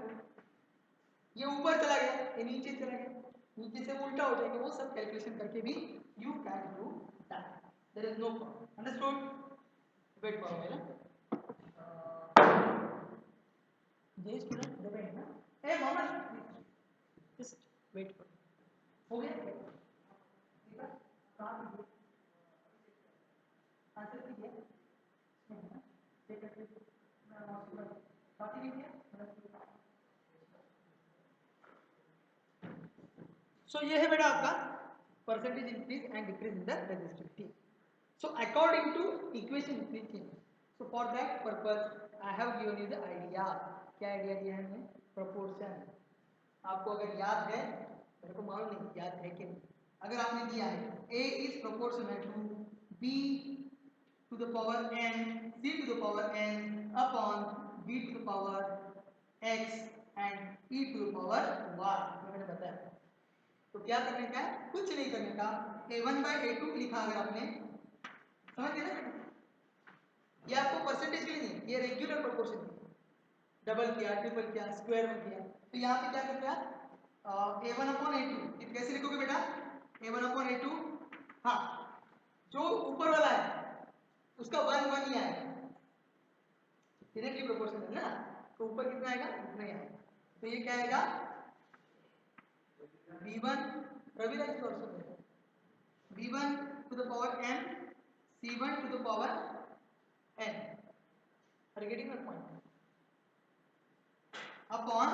ये ऊपर चला गया, ये नीचे चला गया, नीचे से उल्टा हो जाएगा, वो सब कैलकुलेशन करके भी you can do that, there is no problem, understood. Wait for a minute, ये स्टूडेंट देवे है ना, ए मोहम्मद जस्ट वेट फॉर, हो गया ठीक है, कहां पे आंसर कीजिए, चेक करके बाकी कीजिए। सो ये है बेटा आपका percentage increase and decrease in the resistivity. So according to equation please change, so for that purpose I have given you the idea, क्या आइडिया दिया है हमने, प्रोपोर्शन। आपको अगर याद है, मेरे को मालूम नहीं याद है कि नहीं, अगर आपने दिया है a is proportional to b to the power n, c to the power n upon b to the power x and e to the power y, मैंने बताया। तो क्या करने का है, कुछ नहीं करने का, a1/a2 लिखा अगर आपने, समझ गए ना, ये आपको परसेंटेज के लिए नहीं, ये रेगुलर प्रोपोर्शन है, डबल किया, ट्रिपल किया, स्क्वायर में किया, तो यहाँ पे क्या करते हैं, a1/a2 कैसे लिखोगे बेटा, a1/a2, हाँ जो ऊपर वाला है उसका 1 1 ही आएगा, डायरेक्टली प्रोपोर्शनल है ना, तो ऊपर कितना आएगा, उतना ही आएगा, तो ये क्या आएगा, b1, रविराज को ऑल्सो देगा, b1 to the power m, c1 to the power n, are you getting my point, upon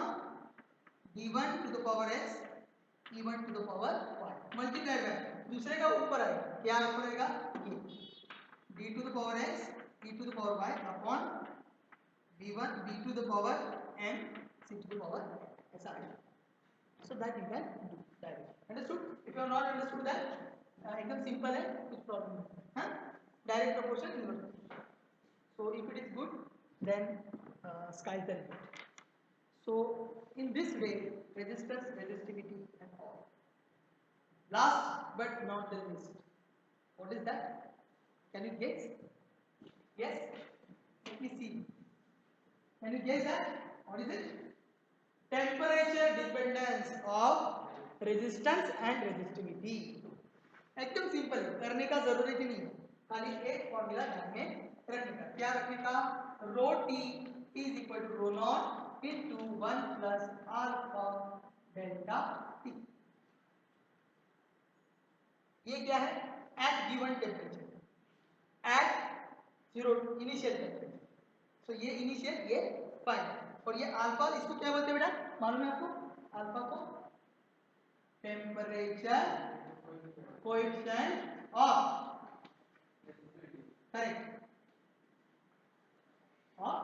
d1 to the power x, e1 to the power y, multiply में दूसरे का ऊपर आएगा, क्या ऊपर आएगा, ये d to the power x, e to the power y upon b1 b to the power m, c to the power n, ऐसा आएगा। So that you can do that. Understood? If you have not understood that, एकदम simple है, कुछ problem नहीं, हाँ? Direct proportion inverse. So if it is good, then sky is the limit. So in this way, resistance, resistivity, and all. Last but not the least, what is that? Can you guess? Yes. Let me see. Can you guess that? What is it? Temperature dependence of resistance and resistivity. एकदम simple, करने का जरूरत ही नहीं है, खाली एक formula ध्यान में रखने का, क्या रखने का, rho t is equal to rho naught into 1 plus alpha delta t. ये क्या है, at given temperature, at zero initial temperature, so ये इनिशियल, ये फाइनल, और ये अल्फा, इसको क्या बोलते हैं बेटा, मालूम है आपको, अल्फा को temperature coefficient of, correct, of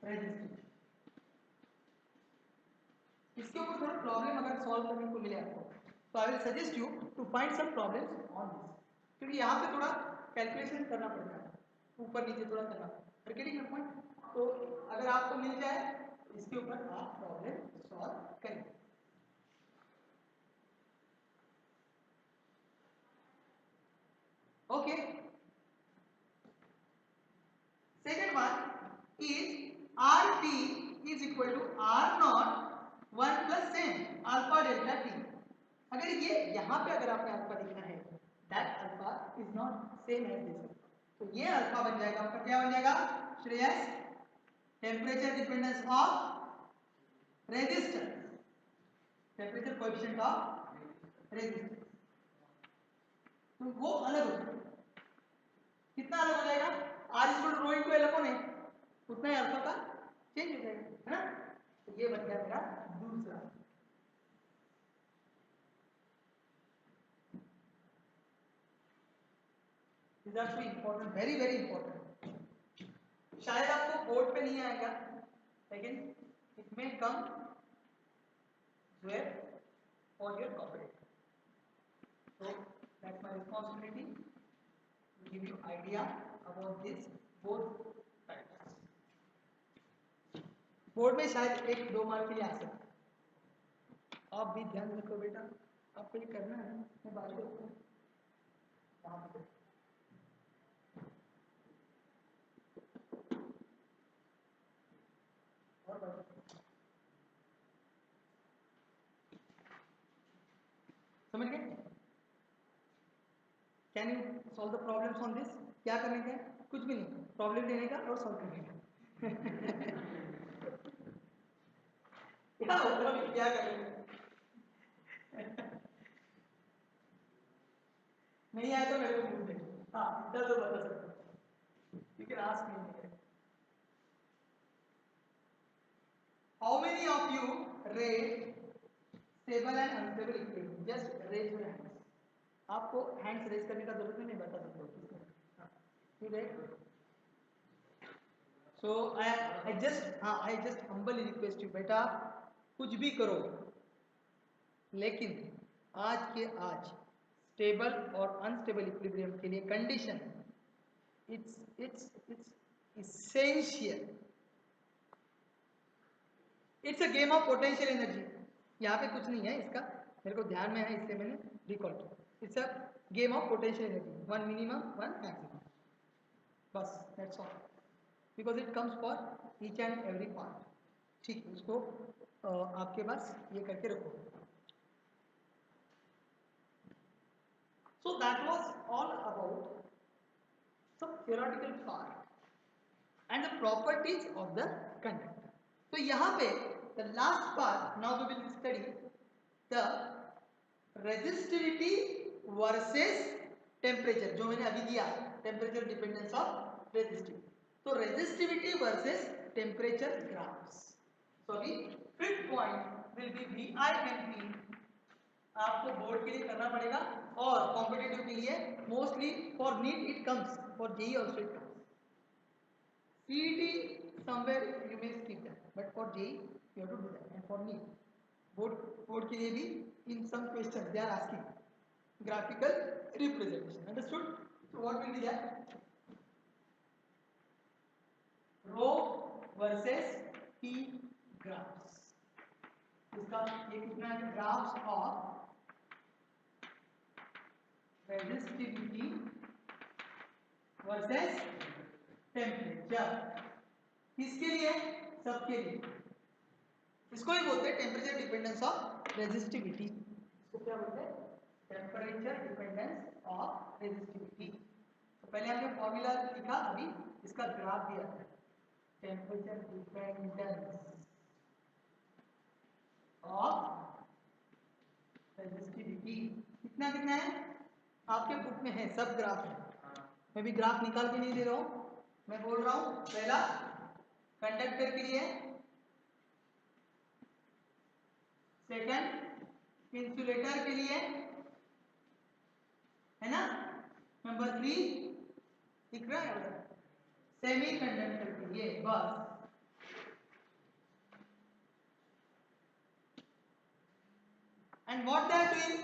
resistivity. इसके ऊपर थोड़ा प्रॉब्लम अगर सॉल्व करने को मिले आपको, तो I will suggest you to find some problems on this, क्योंकि यहाँ पे थोड़ा कैलकुलेशन करना पड़ता है, ऊपर नीचे थोड़ा करना पड़ता है, गेटिंग माय पॉइंट। तो अगर आपको मिल जाए इसके ऊपर आप प्रॉब्लम सॉल्व करें। Okay, second one is RT is equal to R naught 1 plus same alpha delta T. अगर ये यहाँ पे अगर आपने अल्फा लिखा है, that alpha is not same as this, तो ये अल्फा बन जाएगा आपका, क्या बन जाएगा Shreyas? Temperature dependence of resistance, temperature coefficient of resistance, तो वो अलग हो जाएगा। कितना अलग हो जाएगा? R equal to rho into L upon A, उतना ही अल्फा का चेंज हो जाएगा, है ना? तो ये बन गया मेरा दूसरा। These are so important, very very important. शायद आपको बोर्ड पे नहीं आएगा, लेकिन it may come where for your competition. So that's my responsibility to give you idea about this both types. Board में शायद 1-2 मार्क के लिए आ सकता है, आप भी ध्यान रखो बेटा, आपको ये करना है। मैं बात करता हूँ समझ गए? Can you solve the problems on this? क्या करने का? कुछ भी नहीं, प्रॉब्लम देने का और सॉल्व करने का। क्या होगा, क्या करेंगे? नहीं आया तो मेरे को पूछ दे, हाँ इतना तो बता सकता, लेकिन आस्क नहीं है। How many of you rate stable and unstable equilibrium? Just raise your hands. आपको हैंड्स रेज करने का जरूरत नहीं, बता सकते हो। ठीक है, so I just humbly request you बेटा, कुछ भी करो, लेकिन आज के आज स्टेबल और अनस्टेबल इक्विलिब्रियम के लिए condition, it's essential, it's a game of potential energy. यहाँ पे कुछ नहीं है इसका, मेरे को ध्यान में है इसलिए मैंने रिकॉल किया। It's a game of potential energy, one minimum one maximum, बस that's all, because it comes for each and every part. ठीक, उसको आपके पास ये करके रखो। So that was all about some theoretical part and the properties of the conductor. तो यहाँ पे the last part, now we will study the resistivity versus temperature, जो मैंने अभी दिया, temperature dependence of resistivity. तो resistivity versus temperature graphs. So the fifth point will be VI and P. आपको board के लिए करना पड़ेगा और कॉम्पिटिटिव के लिए mostly for NEET it comes, for JEE also it comes, CET somewhere you may skip that, but for JEE you have to do that, and for NEET board के लिए भी in some questions they are asking graphical representation, understood? So what will be that? Rho versus P graphs, इसका ये कितना है? Graphs of resistivity versus temperature, किसके लिए? सबके लिए। इसको ही बोलते हैं टेम्परेचर डिपेंडेंस ऑफ रेजिस्टिविटी। इसको क्या बोलते हैं? Temperature dependence of resistivity. तो पहले हमने फॉर्मूला लिखा, अभी इसका ग्राफ दिया था, टेम्परेचर डिपेंडेंस ऑफ रेजिस्टिविटी। कितना कितना है? आपके बुक में है, सब ग्राफ है, मैं भी ग्राफ निकाल के नहीं दे रहा हूं, मैं बोल रहा हूं पहला कंडक्टर के लिए, सेकंड इंसुलेटर के लिए, है ना, नंबर 3 दिख रहा है सेमी कंडक्टर के लिए, बस। And what they are doing?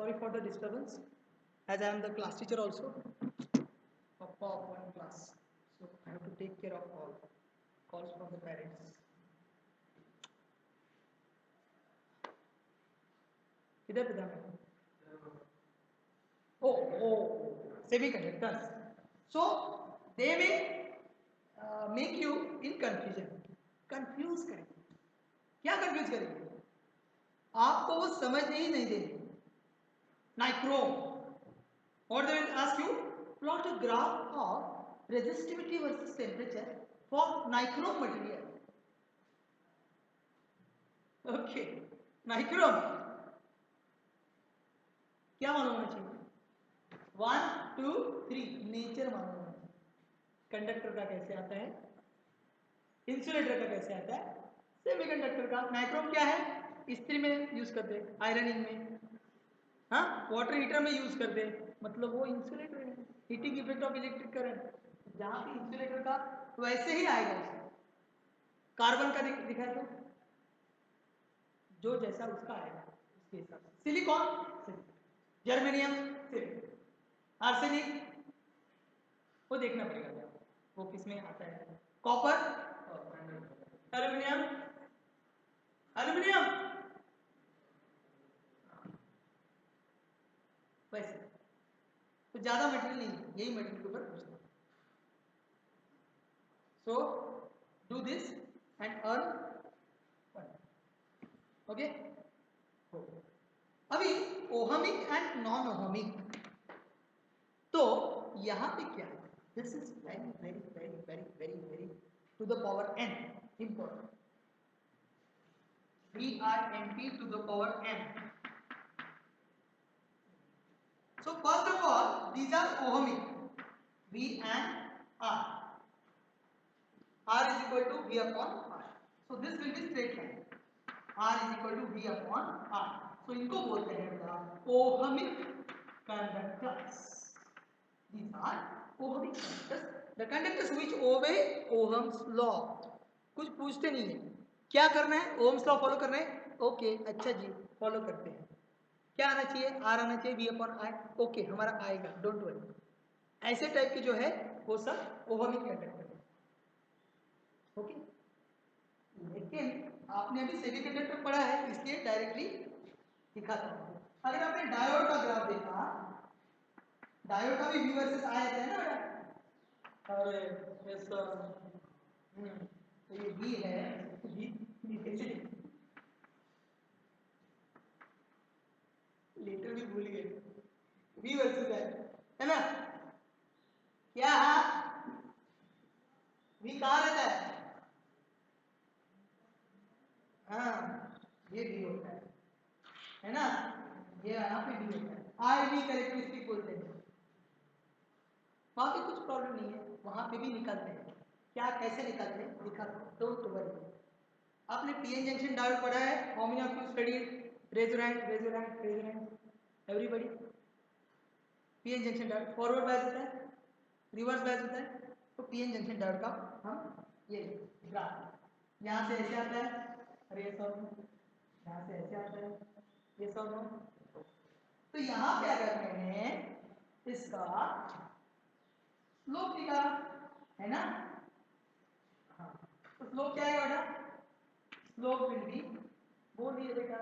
sorry for the disturbance, as I am the class teacher also of PowerPoint class, so I have to take care of all calls from the parents. किधर पे था मैं? Semiconductors. So they may make you in confusion. Confuse करेंगे. क्या confuse करेंगे? आपको वो समझने ही नहीं देंगे. Nichrome. Or they will ask you plot a graph of resistivity versus temperature for nichrome material. Okay. Nichrome. क्या मालूम होना चाहिए? 1, 2, 3 नेचर मालूम होना चाहिए. कंडक्टर का कैसे आता है, इंसुलेटर का कैसे आता है, सेमीकंडक्टर का. नाइक्रोम क्या है? इस्त्री में यूज करते हैं, आयरनिंग में, हाँ, वाटर हीटर में यूज करते हैं, मतलब वो इंसुलेटर है. Heating effect of electric current जहाँ पे इंसुलेटर का वैसे ही आएगा उसका. कार्बन का दिखाए तो जो जैसा उसका आएगा उसके हिसाब से. सिलिकॉन, जर्मेनियम, आर्सेनिक वो देखना पड़ेगा वो किस में आता है. कॉपर, एल्यूमिनियम, एल्यूमिनियम वैसे तो ज्यादा मटेरियल नहीं, यही मटेरियल के ऊपर पूछना. So do this and earn. Okay. अभी ओहमिक एंड नॉन ओहमिक, तो यहां पे क्या है? This is very very very very very very to the power n important. VRMP to the power n. So first of all, these are ohmic. V and R. R is equal to V upon R. So this will be straight line. R is equal to V upon R. So इनको बोलते हैं ohmic conductors. These are ohmic conductors. The conductors which obey Ohm's law. कुछ पूछते नहीं है, क्या करना है? ओम्स लॉ फॉलो करना है. ओके, अच्छा जी, फॉलो करते हैं. क्या आना चाहिए? आर आना चाहिए, वी अपॉन आई. ओके, हमारा आएगा, डोंट वरी. ऐसे टाइप के जो है वो सब ओहमिक कंडक्टर है. ओके. लेकिन आपने अभी सेमीकंडक्टर पढ़ा है, इसलिए डायरेक्टली दिखाता हूं. अगर आपने डायोड का ग्राफ देखा, डायोड का भी वी वर्सेस आई आता है ना बेटा. अरे यस सर. तो ये वी है, वी कैसे लेटर भी भूल गए. वी वर्सेस है ना. क्या वी कहाँ रहता है? हाँ, ये वी होता है ना. ये यहाँ पे वी होता है. आई वी कैरेक्टरिस्टिक बोलते हैं. वहां पे कुछ प्रॉब्लम नहीं है, वहां पे भी निकलते हैं. क्या कैसे निकलते हैं दिखाता हूँ, डोंट वरी. आपने पीएन जंक्शन डायोड पढ़ा है. How many of you studied resonant everybody. PN junction diode forward bias होता है, रिवर्स बायस होता है. तो पीएन जंक्शन डायोड का हम ये ग्राफ यहाँ से ऐसे आता है, अरे ये सब यहाँ से ऐसे आता है, ये सब. तो यहाँ पे अगर मैंने इसका स्लोप निकाला है ना, हाँ, तो स्लोप क्या है बेटा? स्लोप विल बी, बोल दिए बेटा,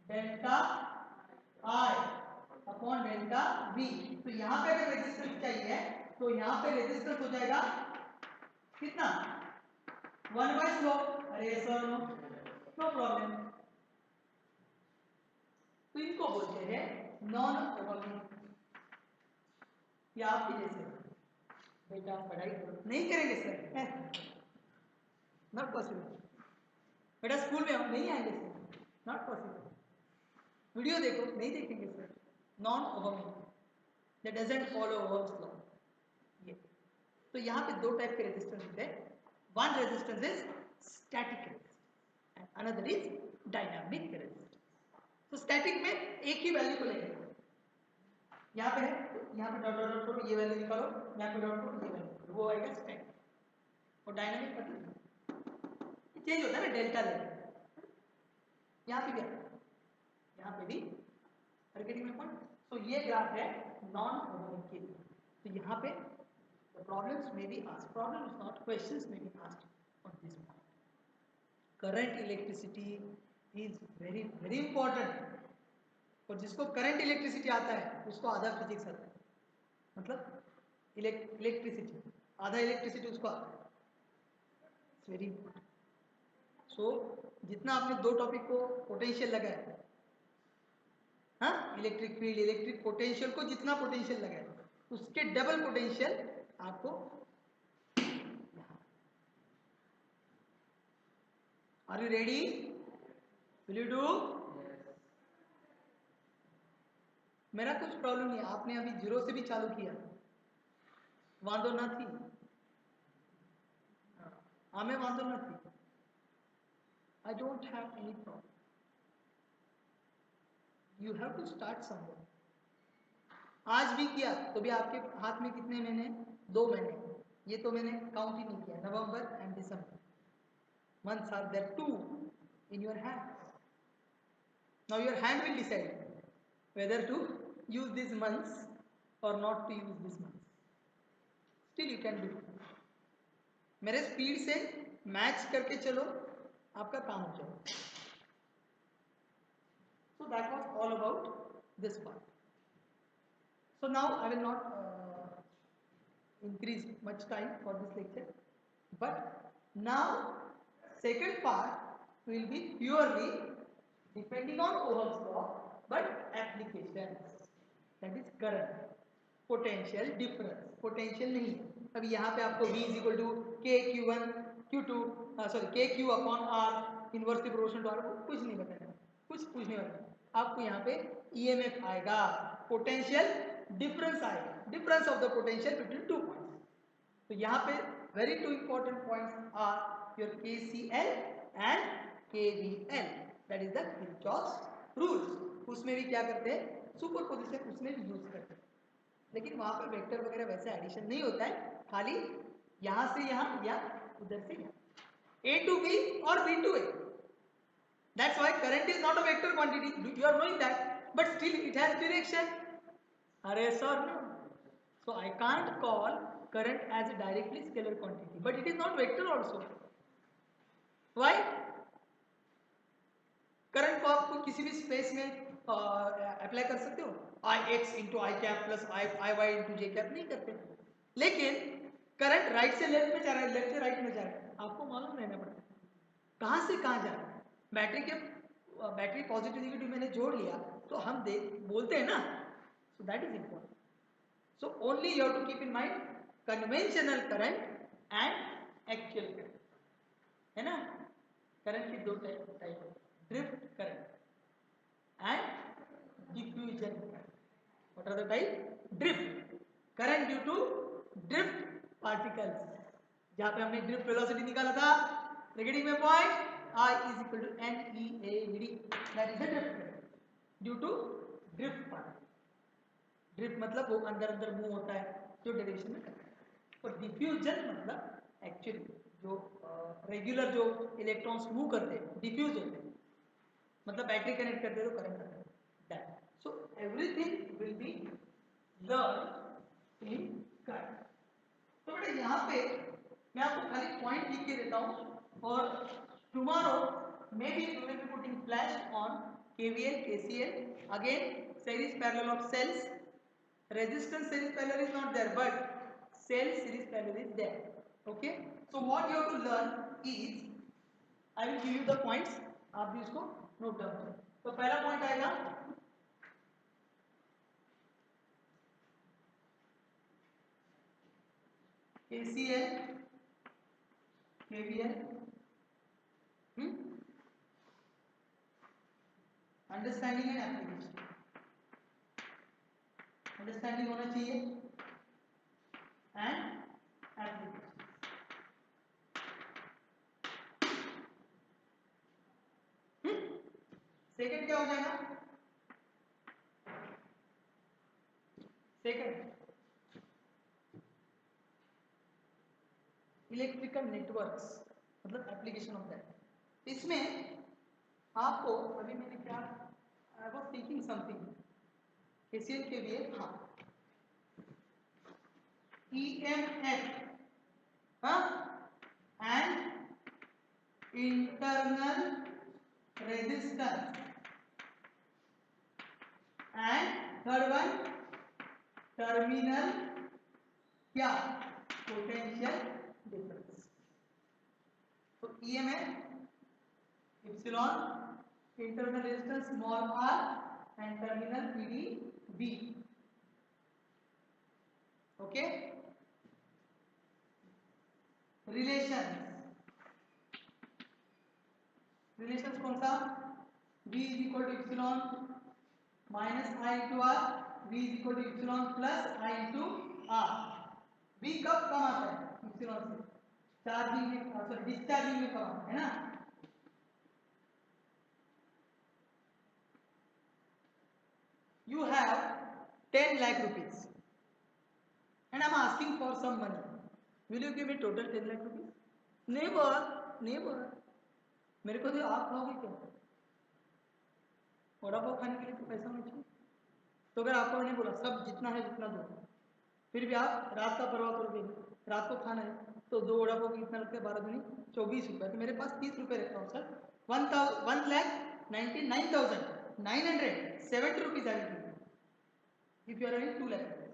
delta I upon delta we. तो यहाँ पे अगर रेजिस्टेंस चाहिए तो यहाँ पे रेजिस्टेंस हो जाएगा कितना? 1 बाय स्लोप. अरे सर नो प्रॉब्लम. तो इनको बोलते हैं नॉन ओहमिक. या आपके जैसे बेटा पढ़ाई करो, नहीं करेंगे सर, नॉट पॉसिबल. बेटा स्कूल में हम नहीं आएंगे सर, नॉट पॉसिबल. वीडियो देखो, नहीं देखेंगे सर. Non ohmic, that doesn't follow Ohm's law. ये तो यहाँ पे दो टाइप के रेजिस्टेंस होते हैं. One resistance is static resistance and another is dynamic resistance. तो स्टैटिक में एक ही वैल्यू को लेंगे. यहाँ पे है तो यहाँ पे डॉट डॉट डॉट करो, ये वैल्यू निकालो, यहाँ पे डॉट करो, ये वैल्यू, वो आएगा स्टैटिक. और डायनामिक मतलब चेंज होता है ना, डेल्टा लेवल. यहाँ पे क्या, यहाँ पे भी आर गेटिंग माय पॉइंट? सो ये ग्राफ है नॉन ओवरलैप के लिए. तो यहाँ पे the problems may be asked, problems not questions may be asked on this point. Current electricity is very very important. और जिसको करंट इलेक्ट्रिसिटी आता है उसको आधा फिजिक्स आता है. मतलब इलेक्ट्रिसिटी आधा इलेक्ट्रिसिटी उसको आता है. It's very important. सो जितना आपने दो टॉपिक को पोटेंशियल लगाया, हाँ, इलेक्ट्रिक फील्ड इलेक्ट्रिक पोटेंशियल को जितना पोटेंशियल लगाया उसके डबल पोटेंशियल आपको. Are you ready? Will you do? मेरा कुछ प्रॉब्लम नहीं. आपने अभी जीरो से भी चालू किया, वांदो ना थी. हमें वांदो ना थी. I don't have any problem. You have to start somewhere. आज भी किया तो भी आपके हाथ में कितने महीने? 2 महीने. ये तो मैंने काउंट ही नहीं किया. November and December months are there, 2 in your hand. Now your hand will decide whether to use these months or not to use these months. Still you can do it. मेरे speed से match करके चलो, आपका काम हो जाए. So that was all about this part. So now I will not increase much time for this lecture, but now second part will be purely depending on Ohm's law, but applications. That is current, potential difference. Potential नहीं है. अभी यहाँ पे आपको V is equal to K Q1 Q2 sorry K Q upon R inversely proportional to R, कुछ नहीं बताना, कुछ पूछने वाला नहीं. आपको यहाँ पे EMF आएगा, पोटेंशियल डिफरेंस आएगा, difference of the potential between 2 points. तो यहाँ पे very 2 important points are your KCL and KVL. That is the Kirchhoff's rules. उसमें भी क्या करते हैं? सुपरपोजिशन उसमें भी यूज करते हैं. लेकिन वहां पर वेक्टर वगैरह वैसे एडिशन नहीं होता है, खाली यहां से यहां या उधर से यहां, A to B और B to A. That's why current is not a vector quantity. You are knowing that, but still it has direction. Yes or no? So I can't call current as a directly scalar quantity, but it is not vector also. Why? Current को आप किसी भी space में apply कर सकते हो. आई x into आई cap plus आई Y into जे cap नहीं करते. लेकिन करंट राइट से लेफ्ट में जा रहा है, लेफ्ट से राइट में जा रहा है, आपको मालूम रहना पड़ता है कहाँ से कहाँ जा रहा है. बैटरी पॉजिटिव नेगेटिव मैंने जोड़ लिया तो हम बोलते हैं ना. So that is important. So only you have to keep in mind conventional current and actual current, है ना. करंट की दो टाइप है, drift current and diffusion current. What are the type? Drift current due to drift particles. जहां पे हमने drift velocity निकाला था, getting my point, I is equal to NEAD. That is the drift current due to drift particle. Drift मतलब वो अंदर अंदर move होता है जो डायरेक्शन में करता है. और डिफ्यूजन मतलब एक्चुअली जो रेगुलर जो इलेक्ट्रॉन्स मूव करते हैं डिफ्यूज होते हैं, मतलब बैटरी कनेक्ट करते हैं तो करंट आता है. That. So everything will be learn in current. तो बेटा यहाँ पे मैं आपको खाली पॉइंट लिख के देता हूँ, और tomorrow maybe we will be putting flash on KVL, KCL, again series parallel of cells. Resistance series parallel is not there, but cell series parallel is there. Okay, so what you have to learn is, I will give you the points, आप भी इसको note down करो. तो पहला point आएगा KCL, KVL, understanding and application. Understanding होना चाहिए and application. Second क्या हो जाएगा? सेकंड इलेक्ट्रिकल नेटवर्क्स, मतलब एप्लीकेशन ऑफ दैट. इसमें आपको अभी मैंने क्या, I was thinking something, ACL KVA, हाँ, EMF, हाँ, and internal resistance, and third one terminal क्या, पोटेंशियल डिफरेंस. तो EMF epsilon, internal resistance small r and terminal PD V. Okay. Relations कौन सा, V is equal to epsilon minus I into R, V is equal to epsilon plus I into R. V कब कम आता है epsilon से, charging में, sorry discharging में कम आता है ना. You have 10 lakh rupees and I'm asking for some money. Will you give me total 10 lakh rupees? Never, never. मेरे को तो आप खाओगे क्या, वड़ा पाव खाने के लिए तो पैसा होना चाहिए. तो अगर आपको मैंने बोला सब जितना है जितना दो, फिर भी आप रात का परवाह करोगे, रात को खाना है तो 2 वड़ा पाव कितना लगता है, 12 दूनी 24 रुपये. तो मेरे पास 30 रुपये रखता हूँ sir, 1,99,970 rupees I will give you. If you are earning 2 lakh rupees,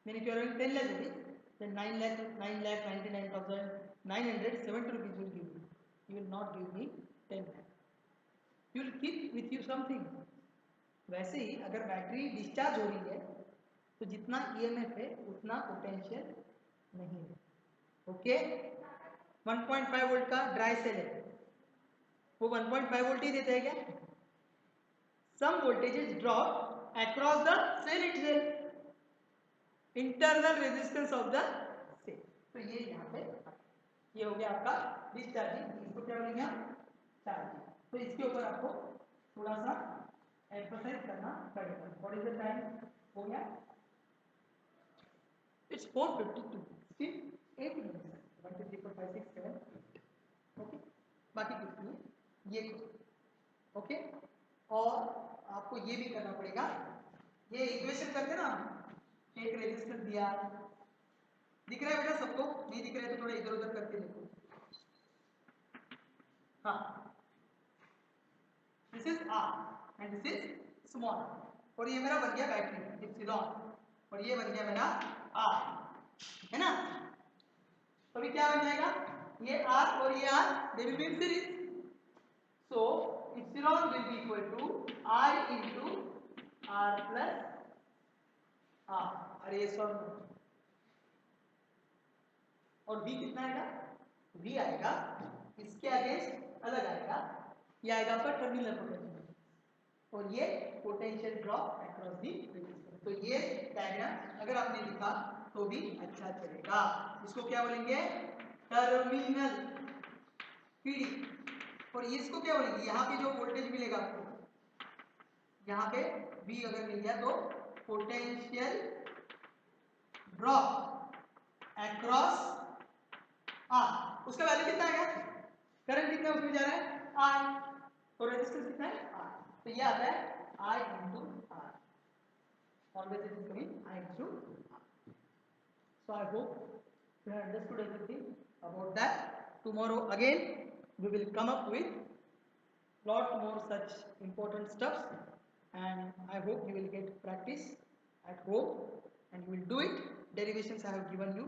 then if you are earning 10 lakh rupees, then 9,99,970 rupees will give you. You will not give me 10 lakh. You will keep with you something. वैसे ही अगर battery discharge हो रही है तो जितना EMF है उतना potential नहीं है. ओके. 1.5 वोल्ट का ड्राई सेल है, वो 1.5 वोल्ट ही देता है क्या. Some voltages drop across the cell itself, internal resistance of the cell. तो ये यहाँ पे ये हो गया आपका डिस्चार्जिंग. इसको क्या बोलेंगे हम, चार्जिंग. तो इसके ऊपर आपको थोड़ा सा एम्फसाइज करना पड़ेगा. व्हाट इज द टाइम, हो गया, इट्स 4:52, स्टिल 8 मिनट्स, 1 2 3 4 5 6 7. ओके, बाकी कुछ नहीं, ये ओके. और आपको ये भी करना पड़ेगा, ये इक्वेशन करते ना, एक रेजिस्टेंस दिया, दिख रहा है बेटा सबको, नहीं दिख रहा है तो थोड़ा इधर उधर करके देखो. हाँ, this is R and this is small, और ये मेरा बन गया बैटरी एप्सिलॉन, और ये बन गया मेरा R, है ना. तो अभी क्या बन जाएगा, ये R और ये R, they will be in series. So epsilon will be equal to I into R plus R. अरे ये सॉल्व, और V कितना आएगा, V आएगा इसके अगेंस्ट अलग आएगा, ये आएगा आपका टर्मिनल पोटेंशियल, और ये potential drop across the resistance. तो ये डायग्राम अगर आपने लिखा तो भी अच्छा चलेगा. इसको क्या बोलेंगे, टर्मिनल पीडी. और इसको क्या बोलेंगे, यहाँ पे जो वोल्टेज मिलेगा आपको, यहाँ पे V अगर मिल गया तो पोटेंशियल ड्रॉप अक्रॉस R, उसका वैल्यू कितना आएगा, करंट कितना उसमें जा रहा है I, और रेजिस्टेंस कितना है R. तो ये आता है I into R, always it is coming I into R. So I hope you have understood everything about that. Tomorrow again we will come up with lot more such important stuffs, and I hope you will get practice at home and you will do it. Derivations I have given you,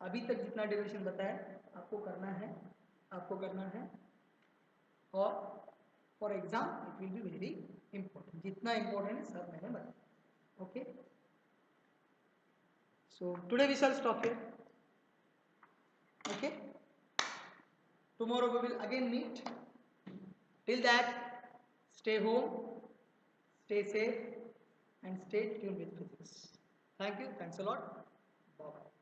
अभी तक जितना derivation बताया आपको करना है, और for exam it will be very important. जितना important है सब मैंने बताया. Okay, so today we shall stop here. Okay, tomorrow we will again meet. Till that stay home, stay safe and stay tuned with physics. Thank you, thanks a lot, bye bye.